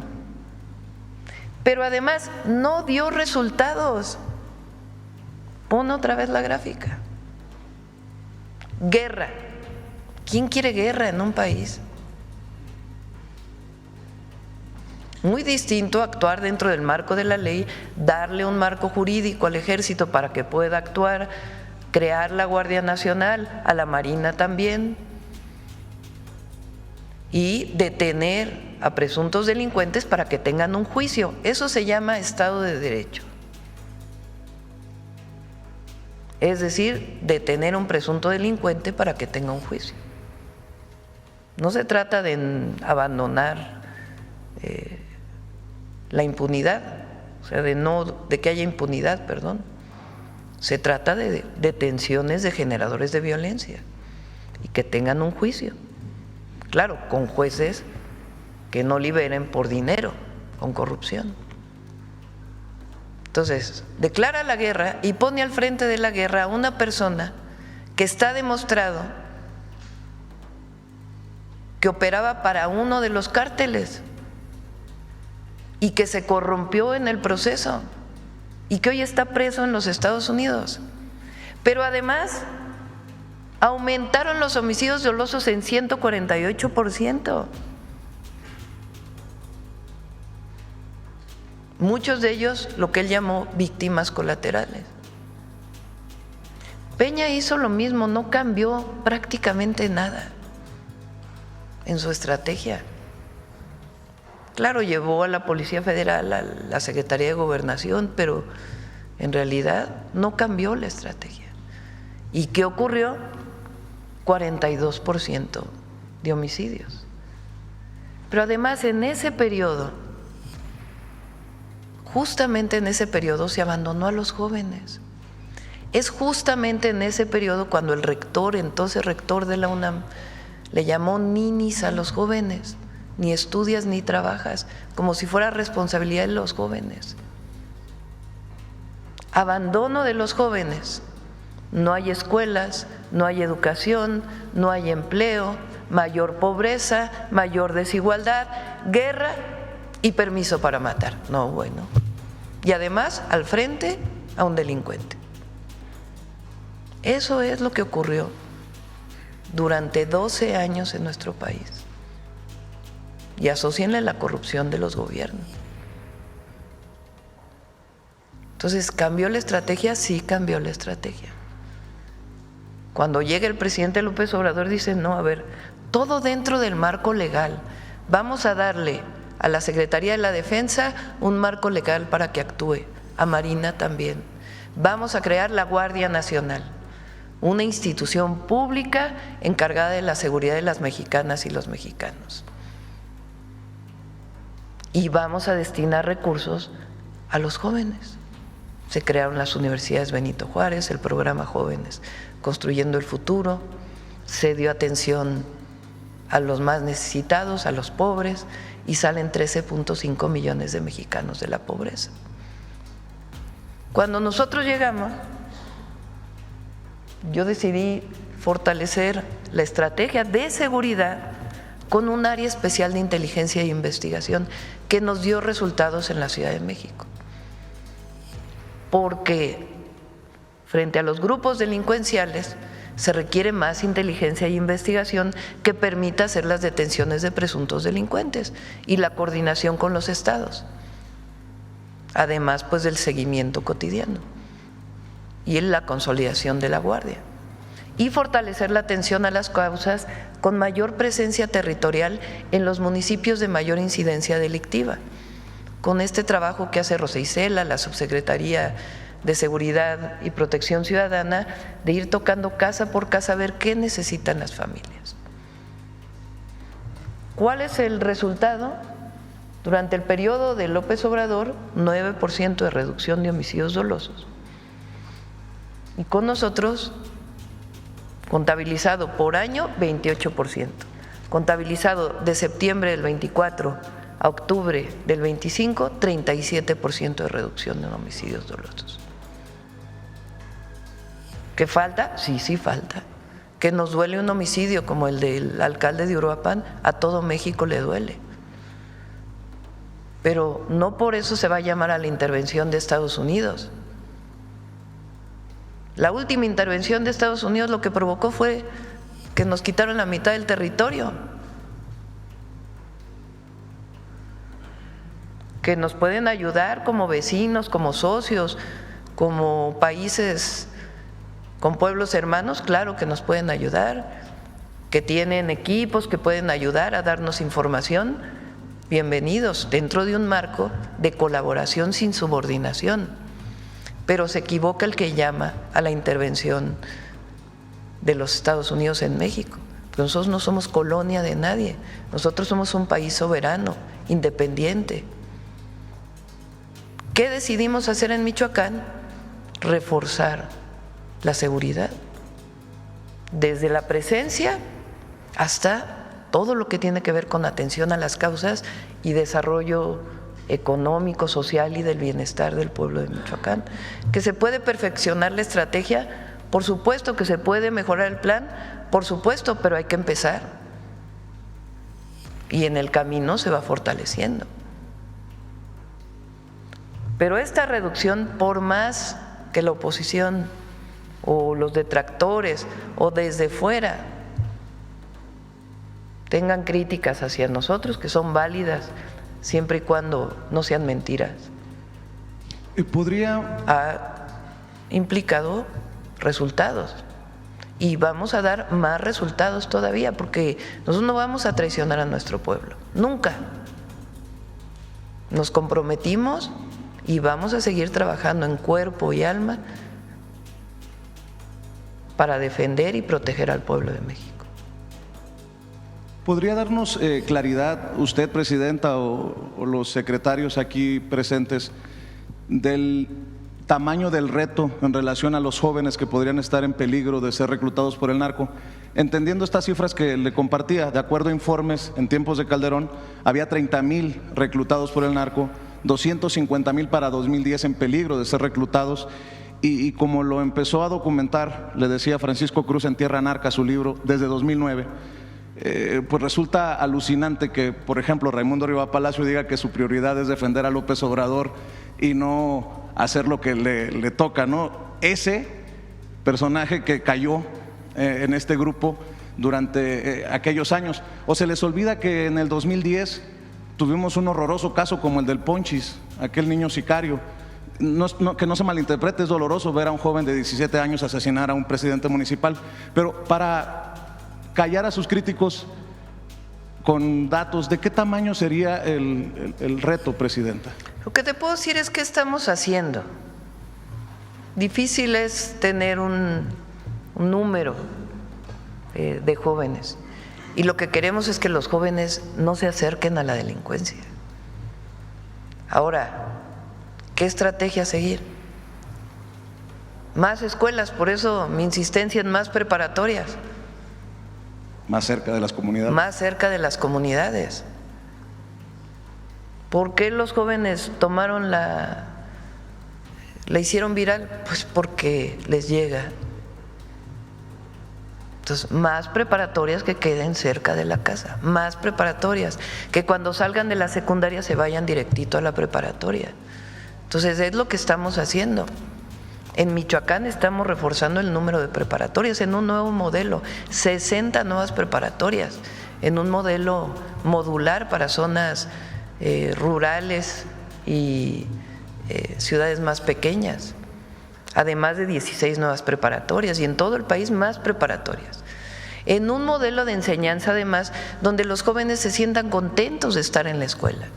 Pero además no dio resultados. Pon otra vez la gráfica. Guerra. ¿Quién quiere guerra en un país? Muy distinto actuar dentro del marco de la ley, darle un marco jurídico al ejército para que pueda actuar, crear la Guardia Nacional, a la Marina también, y detener a presuntos delincuentes para que tengan un juicio. Eso se llama Estado de Derecho. Es decir, detener a un presunto delincuente para que tenga un juicio. No se trata de abandonar la impunidad, o sea, de que haya impunidad, perdón, Se trata de detenciones de generadores de violencia y que tengan un juicio. Claro, con jueces que no liberen por dinero, con corrupción. Entonces, declara la guerra y pone al frente de la guerra a una persona que está demostrado que operaba para uno de los cárteles y que se corrompió en el proceso y que hoy está preso en los Estados Unidos. Pero además aumentaron los homicidios dolosos en 148%. Muchos de ellos lo que él llamó víctimas colaterales. Peña hizo lo mismo, no cambió prácticamente nada en su estrategia. Claro, llevó a la Policía Federal a la Secretaría de Gobernación, pero en realidad no cambió la estrategia. ¿Y qué ocurrió? 42% de homicidios. Pero además en ese periodo, justamente en ese periodo se abandonó a los jóvenes. Es justamente en ese periodo cuando el rector, entonces rector de la UNAM, le llamó ninis a los jóvenes, ni estudias ni trabajas, como si fuera responsabilidad de los jóvenes. Abandono de los jóvenes. No hay escuelas, no hay educación, no hay empleo, mayor pobreza, mayor desigualdad, guerra y permiso para matar. No, bueno. Y además, al frente, a un delincuente. Eso es lo que ocurrió durante 12 años en nuestro país. Y asócienle la corrupción de los gobiernos. Entonces, ¿cambió la estrategia? Sí, cambió la estrategia. Cuando llega el presidente López Obrador dice, no, a ver, todo dentro del marco legal. Vamos a darle a la Secretaría de la Defensa un marco legal para que actúe, a Marina también. Vamos a crear la Guardia Nacional, una institución pública encargada de la seguridad de las mexicanas y los mexicanos. Y vamos a destinar recursos a los jóvenes. Se crearon las universidades Benito Juárez, el programa Jóvenes Construyendo el Futuro, se dio atención a los más necesitados, a los pobres, y salen 13.5 millones de mexicanos de la pobreza. Cuando nosotros llegamos, yo decidí fortalecer la estrategia de seguridad con un área especial de inteligencia e investigación que nos dio resultados en la Ciudad de México. Porque frente a los grupos delincuenciales se requiere más inteligencia e investigación que permita hacer las detenciones de presuntos delincuentes y la coordinación con los estados, además pues del seguimiento cotidiano y en la consolidación de la guardia, y fortalecer la atención a las causas con mayor presencia territorial en los municipios de mayor incidencia delictiva. Con este trabajo que hace Rosa Isela, la Subsecretaría de Seguridad y Protección Ciudadana, de ir tocando casa por casa a ver qué necesitan las familias. ¿Cuál es el resultado? Durante el periodo de López Obrador, 9% de reducción de homicidios dolosos. Y con nosotros, contabilizado por año, 28%. Contabilizado de septiembre del 24 a octubre del 25, 37% de reducción de homicidios dolosos. ¿Qué falta? Sí, sí falta. Que nos duele un homicidio como el del alcalde de Uruapan, a todo México le duele. Pero no por eso se va a llamar a la intervención de Estados Unidos. La última intervención de Estados Unidos lo que provocó fue que nos quitaron la mitad del territorio. Que nos pueden ayudar como vecinos, como socios, como países con pueblos hermanos, claro que nos pueden ayudar, que tienen equipos que pueden ayudar a darnos información, bienvenidos, dentro de un marco de colaboración sin subordinación. Pero se equivoca el que llama a la intervención de los Estados Unidos en México. Nosotros no somos colonia de nadie, nosotros somos un país soberano, independiente. ¿Qué decidimos hacer en Michoacán? reforzar la seguridad, desde la presencia hasta todo lo que tiene que ver con atención a las causas y desarrollo económico, social y del bienestar del pueblo de Michoacán. ¿Que se puede perfeccionar la estrategia? Por supuesto. ¿Que se puede mejorar el plan? Por supuesto, pero hay que empezar. Y en el camino se va fortaleciendo. Pero esta reducción, por más que la oposición o los detractores o desde fuera tengan críticas hacia nosotros, que son válidas siempre y cuando no sean mentiras, ha implicado resultados y vamos a dar más resultados todavía, porque nosotros no vamos a traicionar a nuestro pueblo, nunca. Nos comprometimos y vamos a seguir trabajando en cuerpo y alma para defender y proteger al pueblo de México. ¿Podría darnos claridad usted, Presidenta, o los secretarios aquí presentes, del tamaño del reto en relación a los jóvenes que podrían estar en peligro de ser reclutados por el narco? Entendiendo estas cifras que le compartía, de acuerdo a informes, en tiempos de Calderón había 30,000 reclutados por el narco, 250,000 para 2010 en peligro de ser reclutados. Y como lo empezó a documentar, le decía Francisco Cruz en Tierra Narca, su libro, desde 2009, pues resulta alucinante que, por ejemplo, Raimundo Riva Palacio diga que su prioridad es defender a López Obrador y no hacer lo que le toca, ¿no? Ese personaje que cayó en este grupo durante aquellos años. O se les olvida que en el 2010 tuvimos un horroroso caso como el del Ponchis, aquel niño sicario. Que no se malinterprete, es doloroso ver a un joven de 17 años asesinar a un presidente municipal, pero para callar a sus críticos con datos, ¿de qué tamaño sería el reto, Presidenta? Lo que te puedo decir es que estamos haciendo. Difícil es tener un número de jóvenes, y lo que queremos es que los jóvenes no se acerquen a la delincuencia. Ahora, ¿qué estrategia seguir? Más escuelas, por eso mi insistencia en más preparatorias. Más cerca de las comunidades. Más cerca de las comunidades. ¿Por qué los jóvenes tomaron la hicieron viral? Pues porque les llega. Entonces, más preparatorias que queden cerca de la casa, más preparatorias, que cuando salgan de la secundaria se vayan directito a la preparatoria. Entonces, es lo que estamos haciendo. En Michoacán estamos reforzando el número de preparatorias en un nuevo modelo, 60 nuevas preparatorias, en un modelo modular para zonas rurales y ciudades más pequeñas, además de 16 nuevas preparatorias, y en todo el país más preparatorias. En un modelo de enseñanza, además, donde los jóvenes se sientan contentos de estar en la escuela.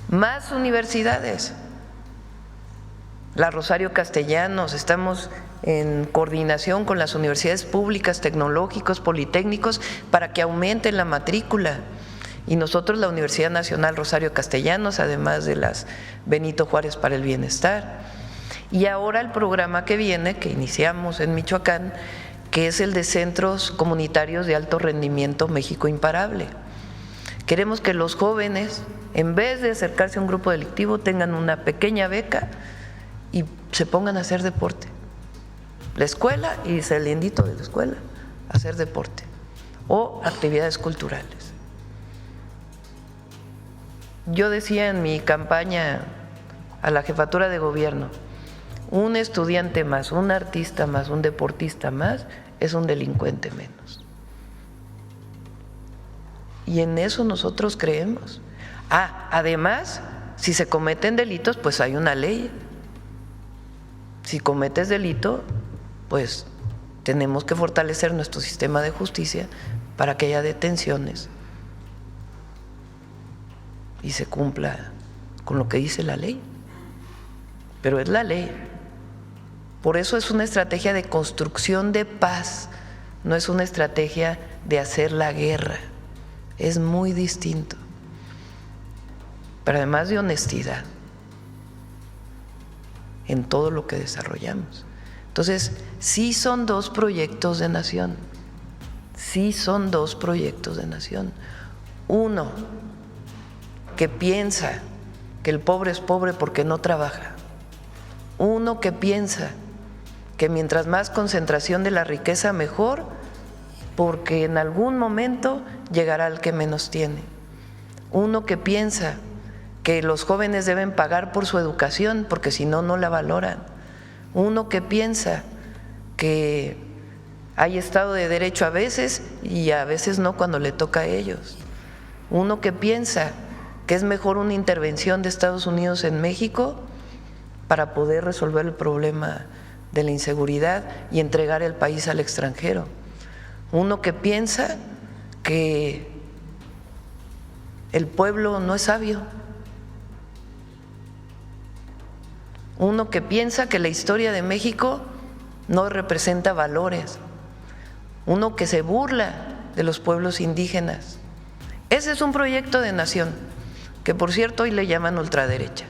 Más universidades. La Rosario Castellanos, estamos en coordinación con las universidades públicas, tecnológicos, politécnicos, para que aumenten la matrícula. Y nosotros, la Universidad Nacional Rosario Castellanos, además de las Benito Juárez para el Bienestar. Y ahora el programa que viene, que iniciamos en Michoacán, que es el de Centros Comunitarios de Alto Rendimiento México Imparable. Queremos que los jóvenes, en vez de acercarse a un grupo delictivo, tengan una pequeña beca y se pongan a hacer deporte. La escuela y saliendito de la escuela, hacer deporte o actividades culturales. Yo decía en mi campaña a la jefatura de gobierno, un estudiante más, un artista más, un deportista más, es un delincuente menos. Y en eso nosotros creemos. Además, si se cometen delitos, pues hay una ley. Si cometes delito, pues tenemos que fortalecer nuestro sistema de justicia para que haya detenciones y se cumpla con lo que dice la ley. Pero es la ley. Por eso es una estrategia de construcción de paz, no es una estrategia de hacer la guerra. Es muy distinto. Pero además de honestidad. en todo lo que desarrollamos. Entonces, sí son dos proyectos de nación, sí son dos proyectos de nación. Uno que piensa que el pobre es pobre porque no trabaja. Uno que piensa que mientras más concentración de la riqueza mejor, porque en algún momento llegará el que menos tiene. Uno que piensa que los jóvenes deben pagar por su educación porque si no, no la valoran. Uno que piensa que hay Estado de Derecho a veces y a veces no cuando le toca a ellos. Uno que piensa que es mejor una intervención de Estados Unidos en México para poder resolver el problema de la inseguridad y entregar el país al extranjero. Uno que piensa que el pueblo no es sabio. Uno que piensa que la historia de México no representa valores. Uno que se burla de los pueblos indígenas. Ese es un proyecto de nación, que por cierto hoy le llaman ultraderecha.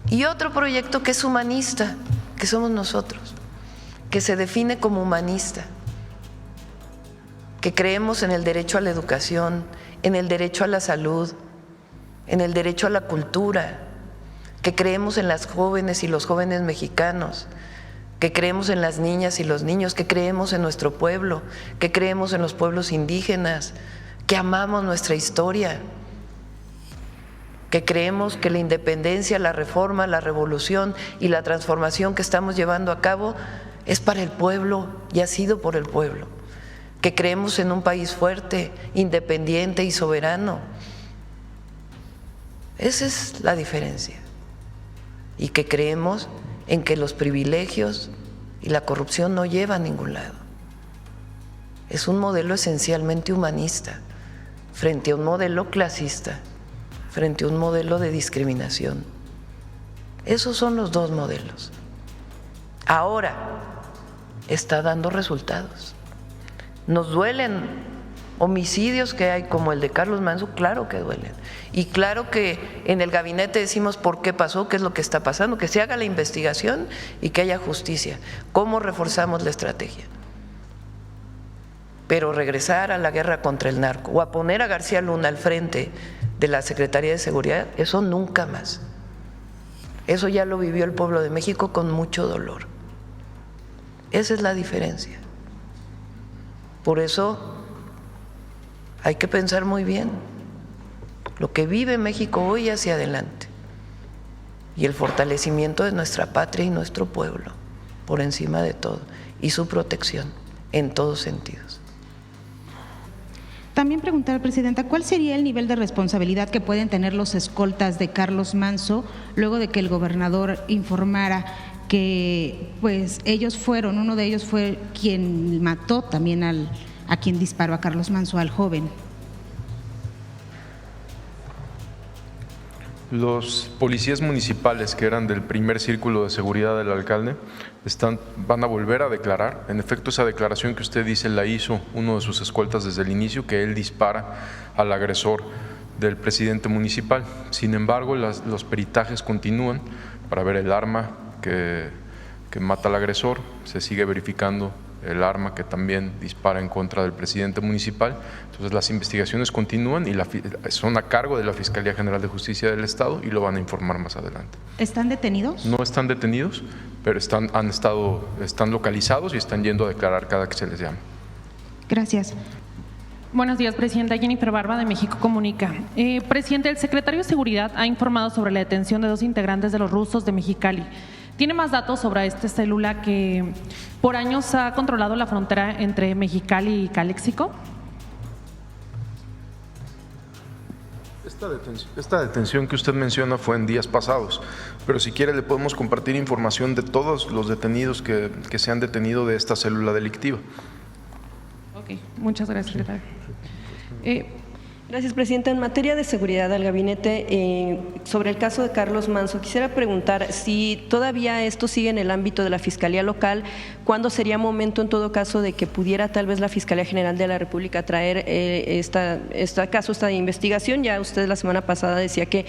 Y otro proyecto que es humanista, que somos nosotros, que se define como humanista, que creemos en el derecho a la educación, en el derecho a la salud, en el derecho a la cultura, que creemos en las jóvenes y los jóvenes mexicanos, que creemos en las niñas y los niños, que creemos en nuestro pueblo, que creemos en los pueblos indígenas, que amamos nuestra historia, que creemos que la independencia, la reforma, la revolución y la transformación que estamos llevando a cabo es para el pueblo y ha sido por el pueblo, que creemos en un país fuerte, independiente y soberano. Esa es la diferencia. Y que creemos en que los privilegios y la corrupción no llevan a ningún lado. Es un modelo esencialmente humanista frente a un modelo clasista, frente a un modelo de discriminación. Esos son los dos modelos. Ahora está dando resultados. Nos duelen homicidios que hay como el de Carlos Manso, claro que duelen. Y claro que en el gabinete decimos por qué pasó, qué es lo que está pasando, que se haga la investigación y que haya justicia. ¿Cómo reforzamos la estrategia? Pero regresar a la guerra contra el narco o a poner a García Luna al frente de la Secretaría de Seguridad, eso nunca más. Eso ya lo vivió el pueblo de México con mucho dolor. Esa es la diferencia. Por eso hay que pensar muy bien lo que vive México hoy hacia adelante y el fortalecimiento de nuestra patria y nuestro pueblo por encima de todo y su protección en todos sentidos. También preguntar, Presidenta, ¿cuál sería el nivel de responsabilidad que pueden tener los escoltas de Carlos Manso luego de que el gobernador informara que pues uno de ellos fue quien mató también a quien disparó a Carlos Manso, al joven? Los policías municipales que eran del primer círculo de seguridad del alcalde van a volver a declarar. En efecto, esa declaración que usted dice la hizo uno de sus escoltas desde el inicio, que él dispara al agresor del presidente municipal. Sin embargo, los peritajes continúan para ver el arma que mata al agresor. Se sigue verificando el arma que también dispara en contra del presidente municipal. Entonces las investigaciones continúan y son a cargo de la Fiscalía General de Justicia del Estado y lo van a informar más adelante. ¿Están detenidos? No están detenidos, pero están localizados y están yendo a declarar cada que se les llame. Gracias. Buenos días, Presidenta. Jennifer Barba, de México Comunica. Presidente, el secretario de Seguridad ha informado sobre la detención de 2 integrantes de los rusos de Mexicali. ¿Tiene más datos sobre esta célula que por años ha controlado la frontera entre Mexicali y Calexico? Esta detención que usted menciona fue en días pasados, pero si quiere le podemos compartir información de todos los detenidos que se han detenido de esta célula delictiva. Ok, muchas gracias, secretario. Gracias, Presidenta. En materia de seguridad al gabinete, sobre el caso de Carlos Manso, quisiera preguntar si todavía esto sigue en el ámbito de la Fiscalía Local, ¿cuándo sería momento en todo caso de que pudiera tal vez la Fiscalía General de la República traer esta investigación? Ya usted la semana pasada decía que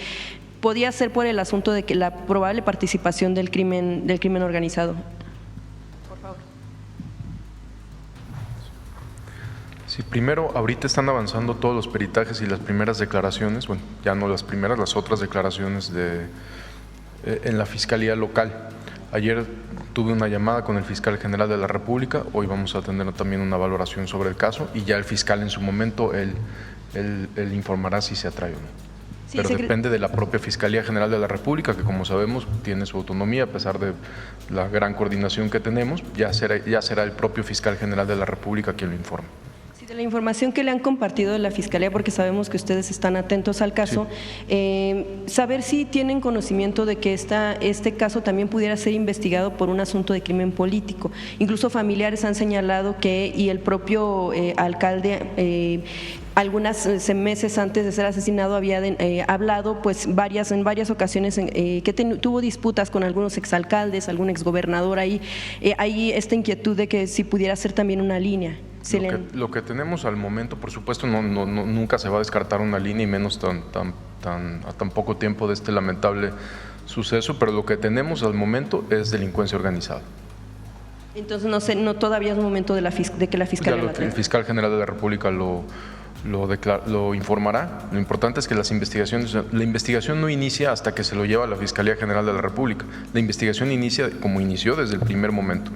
podía ser por el asunto de que la probable participación del crimen organizado. Por favor. Sí, primero, ahorita están avanzando todos los peritajes y las primeras declaraciones, bueno, ya no las primeras, las otras declaraciones en la Fiscalía Local. Ayer tuve una llamada con el Fiscal General de la República, hoy vamos a tener también una valoración sobre el caso y ya el fiscal en su momento, él informará si se atrae o no. Sí, pero depende de la propia Fiscalía General de la República, que como sabemos tiene su autonomía a pesar de la gran coordinación que tenemos, ya será el propio Fiscal General de la República quien lo informe. De la información que le han compartido de la Fiscalía, porque sabemos que ustedes están atentos al caso, sí. Saber si tienen conocimiento de que este caso también pudiera ser investigado por un asunto de crimen político. Incluso familiares han señalado y el propio alcalde algunos meses antes de ser asesinado había hablado pues en varias ocasiones que tuvo disputas con algunos exalcaldes, algún exgobernador ahí. Hay esta inquietud de que si pudiera ser también una línea. Lo que tenemos al momento, por supuesto, nunca se va a descartar una línea y menos a tan poco tiempo de este lamentable suceso, pero lo que tenemos al momento es delincuencia organizada. Entonces todavía es momento de que la Fiscalía el Fiscal General de la República lo informará. Lo importante es que la investigación no inicia hasta que se lo lleva a la Fiscalía General de la República. La investigación inicia como inició desde el primer momento.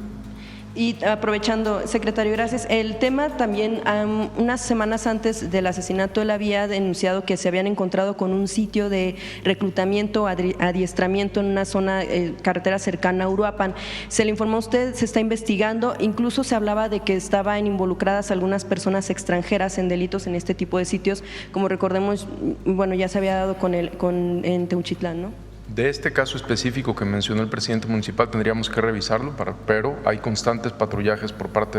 Y aprovechando, secretario, gracias. El tema también, unas semanas antes del asesinato, él había denunciado que se habían encontrado con un sitio de reclutamiento, adiestramiento en una zona, carretera cercana a Uruapan. Se le informó a usted, se está investigando, incluso se hablaba de que estaban involucradas algunas personas extranjeras en delitos en este tipo de sitios, como recordemos, bueno, ya se había dado en Teuchitlán, ¿no? De este caso específico que mencionó el presidente municipal tendríamos que revisarlo, pero hay constantes patrullajes por parte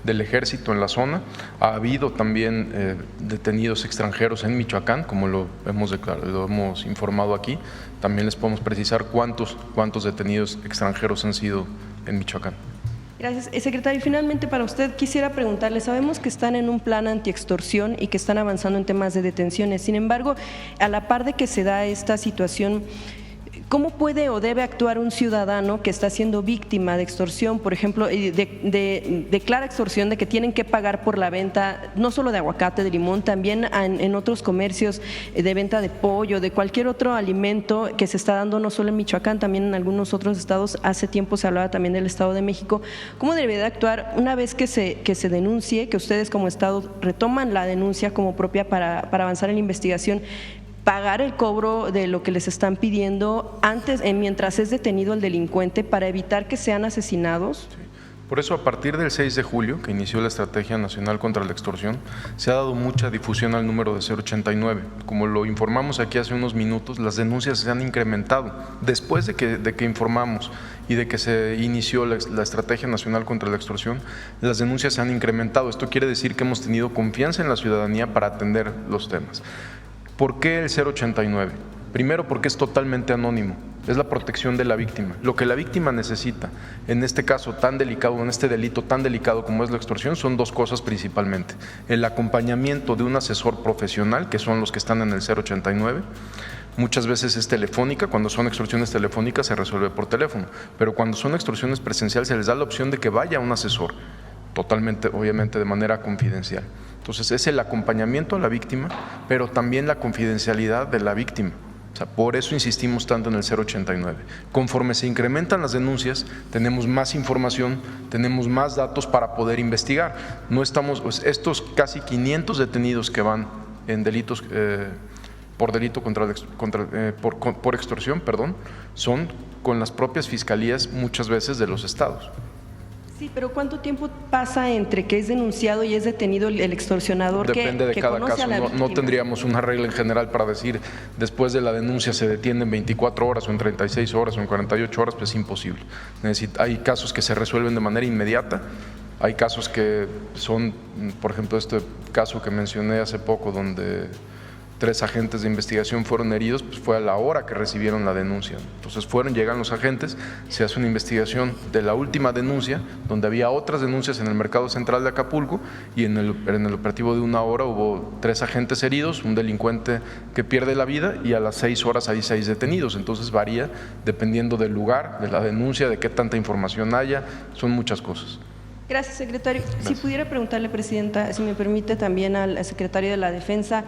del ejército en la zona. Ha habido también detenidos extranjeros en Michoacán, como lo hemos informado aquí. También les podemos precisar cuántos detenidos extranjeros han sido en Michoacán. Gracias. Secretario, finalmente para usted quisiera preguntarle, sabemos que están en un plan antiextorsión y que están avanzando en temas de detenciones, sin embargo, a la par de que se da esta situación, ¿cómo puede o debe actuar un ciudadano que está siendo víctima de extorsión, por ejemplo, de clara extorsión, de que tienen que pagar por la venta, no solo de aguacate, de limón, también en otros comercios de venta de pollo, de cualquier otro alimento que se está dando no solo en Michoacán, también en algunos otros estados? Hace tiempo se hablaba también del Estado de México. ¿Cómo debe de actuar una vez que se denuncie, que ustedes como Estado retoman la denuncia como propia para avanzar en la investigación? Pagar el cobro de lo que les están pidiendo mientras es detenido el delincuente para evitar que sean asesinados. Sí. Por eso, a partir del 6 de julio, que inició la Estrategia Nacional contra la Extorsión, se ha dado mucha difusión al número de 089. Como lo informamos aquí hace unos minutos, las denuncias se han incrementado. Después de que informamos y de que se inició la Estrategia Nacional contra la Extorsión, las denuncias se han incrementado. Esto quiere decir que hemos tenido confianza en la ciudadanía para atender los temas. ¿Por qué el 089? Primero, porque es totalmente anónimo, es la protección de la víctima. Lo que la víctima necesita en este caso tan delicado, en este delito tan delicado como es la extorsión, son dos cosas principalmente: el acompañamiento de un asesor profesional, que son los que están en el 089, muchas veces es telefónica. Cuando son extorsiones telefónicas se resuelve por teléfono, pero cuando son extorsiones presenciales se les da la opción de que vaya un asesor, totalmente, obviamente de manera confidencial. Entonces es el acompañamiento a la víctima, pero también la confidencialidad de la víctima. O sea, por eso insistimos tanto en el 089. Conforme se incrementan las denuncias, tenemos más información, tenemos más datos para poder investigar. No estamos, pues, estos casi 500 detenidos que van en delitos por delito por extorsión, son con las propias fiscalías muchas veces de los estados. Sí, pero ¿cuánto tiempo pasa entre que es denunciado y es detenido el extorsionador? Depende de cada caso. No tendríamos una regla en general para decir después de la denuncia se detiene en 24 horas o en 36 horas o en 48 horas, pues es imposible. Hay casos que se resuelven de manera inmediata, hay casos que son, por ejemplo, este caso que mencioné hace poco, donde 3 agentes de investigación fueron heridos, pues fue a la hora que recibieron la denuncia. Entonces llegan los agentes, se hace una investigación de la última denuncia, donde había otras denuncias en el mercado central de Acapulco, y en el operativo de 1 hora hubo 3 agentes heridos, un delincuente que pierde la vida, y a las 6 horas hay 6 detenidos. Entonces varía dependiendo del lugar, de la denuncia, de qué tanta información haya, son muchas cosas. Gracias, secretario. Gracias. Si pudiera preguntarle, Presidenta, si me permite, también al secretario de la Defensa,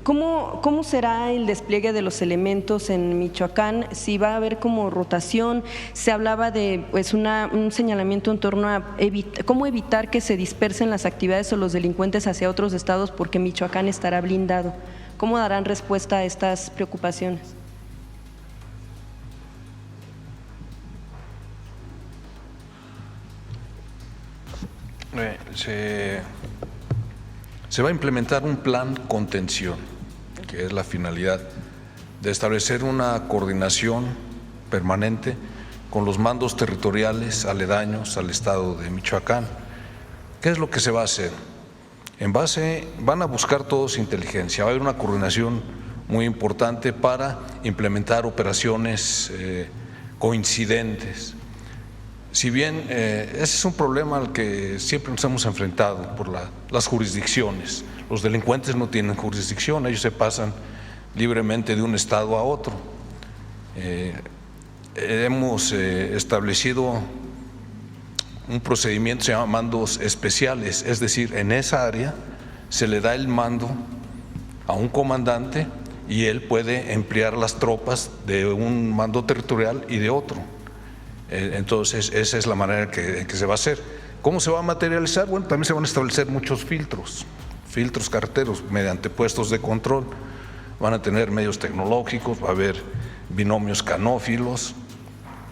¿cómo será el despliegue de los elementos en Michoacán? Si va a haber como rotación, se hablaba de pues un señalamiento en torno a cómo evitar que se dispersen las actividades o los delincuentes hacia otros estados, porque Michoacán estará blindado. ¿Cómo darán respuesta a estas preocupaciones? Se va a implementar un plan contención, que es la finalidad de establecer una coordinación permanente con los mandos territoriales aledaños al estado de Michoacán. ¿Qué es lo que se va a hacer? Van a buscar todos inteligencia, va a haber una coordinación muy importante para implementar operaciones coincidentes. Si bien ese es un problema al que siempre nos hemos enfrentado por las jurisdicciones, los delincuentes no tienen jurisdicción, ellos se pasan libremente de un estado a otro. Hemos establecido un procedimiento que se llama mandos especiales, es decir, en esa área se le da el mando a un comandante y él puede emplear las tropas de un mando territorial y de otro. Entonces, esa es la manera que se va a hacer. ¿Cómo se va a materializar? Bueno, también se van a establecer muchos filtros carreteros mediante puestos de control. Van a tener medios tecnológicos, va a haber binomios canófilos.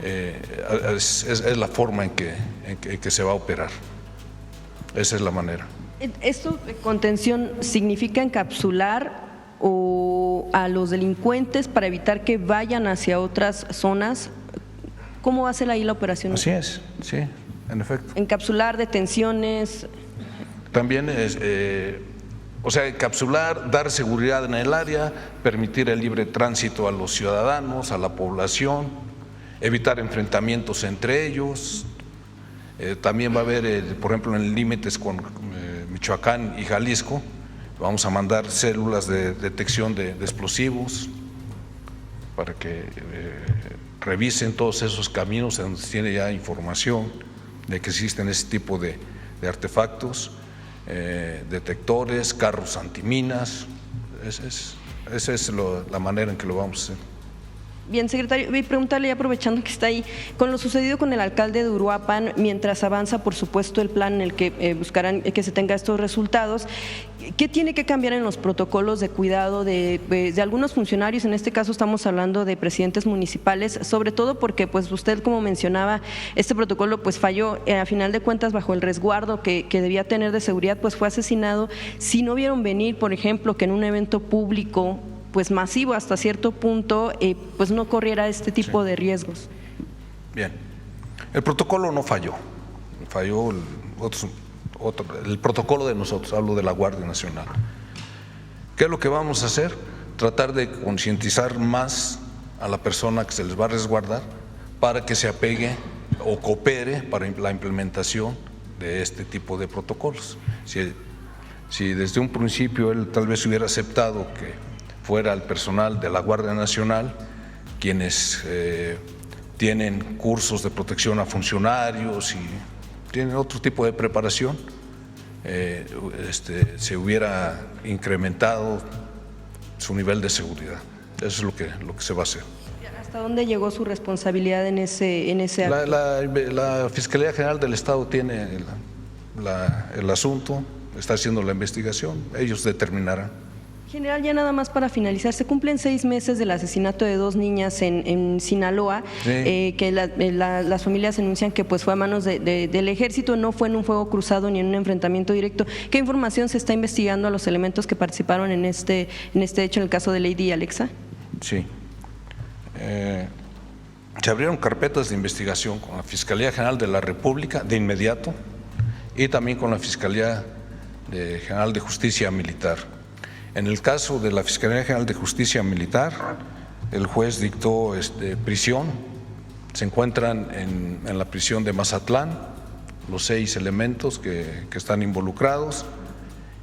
Es la forma en que se va a operar. Esa es la manera. ¿Esto de contención significa encapsular a los delincuentes para evitar que vayan hacia otras zonas? ¿Cómo va a ser ahí la operación? Así es, sí, en efecto. Encapsular detenciones. También encapsular, dar seguridad en el área, permitir el libre tránsito a los ciudadanos, a la población, evitar enfrentamientos entre ellos. También va a haber, por ejemplo, en límites con Michoacán y Jalisco, vamos a mandar células de detección de explosivos para que revisen todos esos caminos donde se tiene ya información de que existen ese tipo de artefactos, detectores, carros antiminas. Esa es la manera en que lo vamos a hacer. Bien, secretario, voy a preguntarle, aprovechando que está ahí, con lo sucedido con el alcalde de Uruapan, mientras avanza, por supuesto, el plan en el que buscarán que se tenga estos resultados, ¿qué tiene que cambiar en los protocolos de cuidado de algunos funcionarios? En este caso estamos hablando de presidentes municipales, sobre todo porque, pues, usted, como mencionaba, este protocolo pues falló, a final de cuentas, bajo el resguardo que debía tener de seguridad, pues fue asesinado. Si no vieron venir, por ejemplo, que en un evento público pues masivo hasta cierto punto, pues no corriera este tipo de riesgos. Bien, el protocolo no falló, falló el protocolo de nosotros, hablo de la Guardia Nacional. ¿Qué es lo que vamos a hacer? Tratar de concientizar más a la persona que se les va a resguardar para que se apegue o coopere para la implementación de este tipo de protocolos. Si desde un principio él tal vez hubiera aceptado que fuera el personal de la Guardia Nacional quienes tienen cursos de protección a funcionarios y tienen otro tipo de preparación, se hubiera incrementado su nivel de seguridad. Eso es lo que se va a hacer. ¿Hasta dónde llegó su responsabilidad en ese acto? La Fiscalía General del Estado tiene el asunto, está haciendo la investigación, ellos determinarán. General, ya nada más para finalizar, se cumplen 6 meses del asesinato de 2 niñas en Sinaloa, sí. Que las familias anuncian que pues fue a manos del ejército, no fue en un fuego cruzado ni en un enfrentamiento directo. ¿Qué información se está investigando a los elementos que participaron en este hecho en el caso de Lady y Alexa? Sí, se abrieron carpetas de investigación con la Fiscalía General de la República de inmediato y también con la Fiscalía General de Justicia Militar. En el caso de la Fiscalía General de Justicia Militar, el juez dictó prisión. Se encuentran en la prisión de Mazatlán los 6 elementos que están involucrados,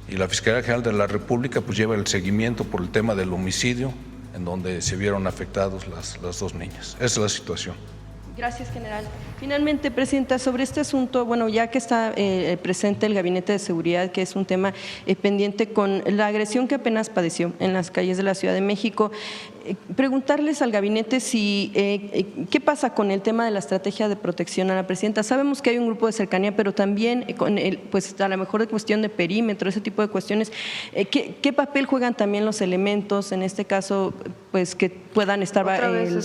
y la Fiscalía General de la República pues lleva el seguimiento por el tema del homicidio, en donde se vieron afectados las 2 niñas. Esa es la situación. Gracias, general. Finalmente, presidenta, sobre este asunto, bueno, ya que está presente el Gabinete de Seguridad, que es un tema pendiente con la agresión que apenas padeció en las calles de la Ciudad de México, preguntarles al gabinete si qué pasa con el tema de la estrategia de protección a la presidenta. Sabemos que hay un grupo de cercanía, pero también con pues a lo mejor de cuestión de perímetro, ese tipo de cuestiones. ¿Qué papel juegan también los elementos en este caso, pues que puedan estar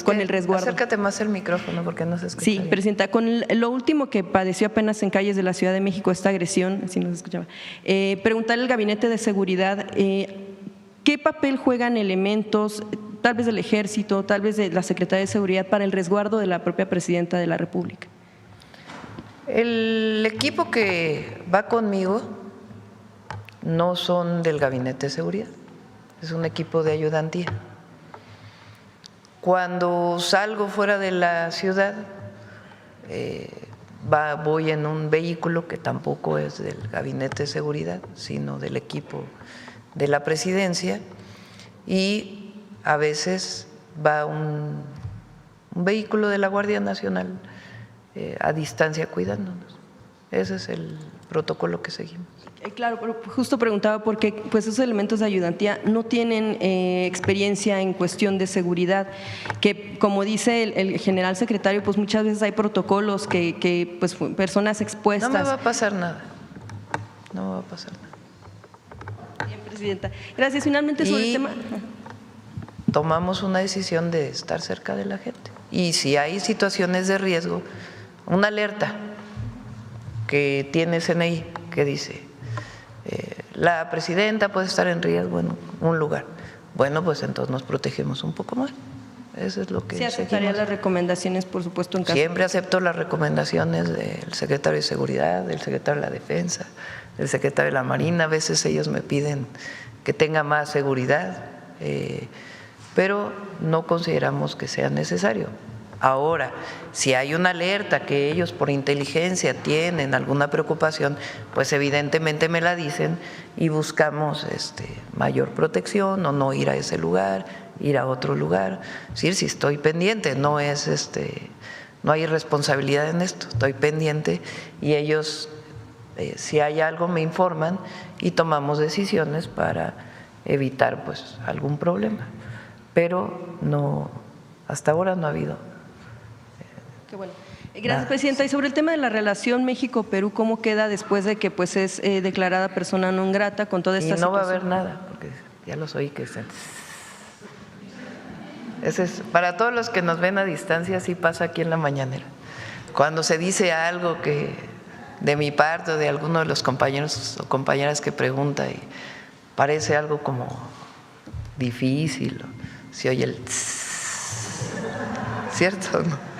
con el resguardo? Acércate más el micrófono porque no se escucha. Sí, bien. presidenta, con lo último que padeció apenas en calles de la Ciudad de México, esta agresión, si no se escuchaba, preguntarle al Gabinete de Seguridad qué papel juegan elementos, tal vez del Ejército, tal vez de la Secretaría de Seguridad, para el resguardo de la propia Presidenta de la República. El equipo que va conmigo no son del Gabinete de Seguridad, es un equipo de ayudantía. Cuando salgo fuera de la ciudad, voy en un vehículo que tampoco es del Gabinete de Seguridad, sino del equipo de la Presidencia, y a veces va un vehículo de la Guardia Nacional a distancia cuidándonos. Ese es el protocolo que seguimos. Claro, pero justo preguntaba porque pues esos elementos de ayudantía no tienen experiencia en cuestión de seguridad, que como dice el general secretario, pues muchas veces hay protocolos que pues personas expuestas. No me va a pasar nada, no me va a pasar nada. Bien, presidenta. Gracias. Finalmente sobre el tema. Tomamos una decisión de estar cerca de la gente, y si hay situaciones de riesgo, una alerta que tiene CNI que dice la presidenta puede estar en riesgo en un lugar, bueno, pues entonces nos protegemos un poco más. Eso es lo que sí, aceptaría las recomendaciones, por supuesto, en caso. Siempre acepto las recomendaciones del secretario de Seguridad, del secretario de la Defensa, del secretario de la Marina. A veces ellos me piden que tenga más seguridad, pero no consideramos que sea necesario. Ahora, si hay una alerta que ellos por inteligencia tienen alguna preocupación, pues evidentemente me la dicen y buscamos mayor protección, o no ir a ese lugar, ir a otro lugar. Es decir, si estoy pendiente, no es no hay irresponsabilidad en esto, estoy pendiente, y ellos si hay algo me informan y tomamos decisiones para evitar pues algún problema, pero no, hasta ahora no ha habido. Qué bueno. Gracias, presidenta. Y sobre el tema de la relación México-Perú, ¿cómo queda después de que pues es declarada persona non grata con toda esta situación? No va a haber nada, porque ya los oí que están. Ese es, para todos los que nos ven a distancia, así pasa aquí en la mañanera. Cuando se dice algo que de mi parte o de alguno de los compañeros o compañeras que pregunta y parece algo como difícil, se oye el ¿cierto? ¿No?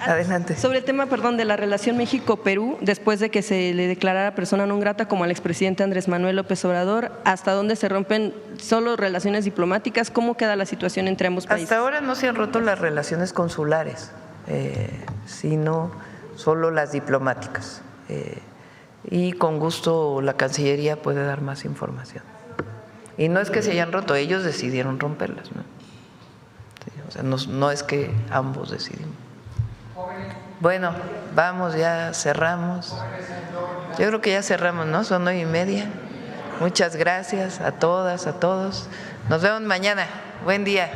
Adelante. Sobre el tema, de la relación México-Perú, después de que se le declarara persona non grata como al expresidente Andrés Manuel López Obrador, ¿hasta dónde se rompen solo relaciones diplomáticas? ¿Cómo queda la situación entre ambos países? Hasta ahora no se han roto las relaciones consulares, sino solo las diplomáticas. Y con gusto la Cancillería puede dar más información. Y no es que se hayan roto, ellos decidieron romperlas, ¿no? Sí, o sea, no es que ambos decidimos. Bueno, vamos, ya cerramos. Yo creo que ya cerramos, ¿no? Son 9:30. Muchas gracias a todas, a todos. Nos vemos mañana. Buen día.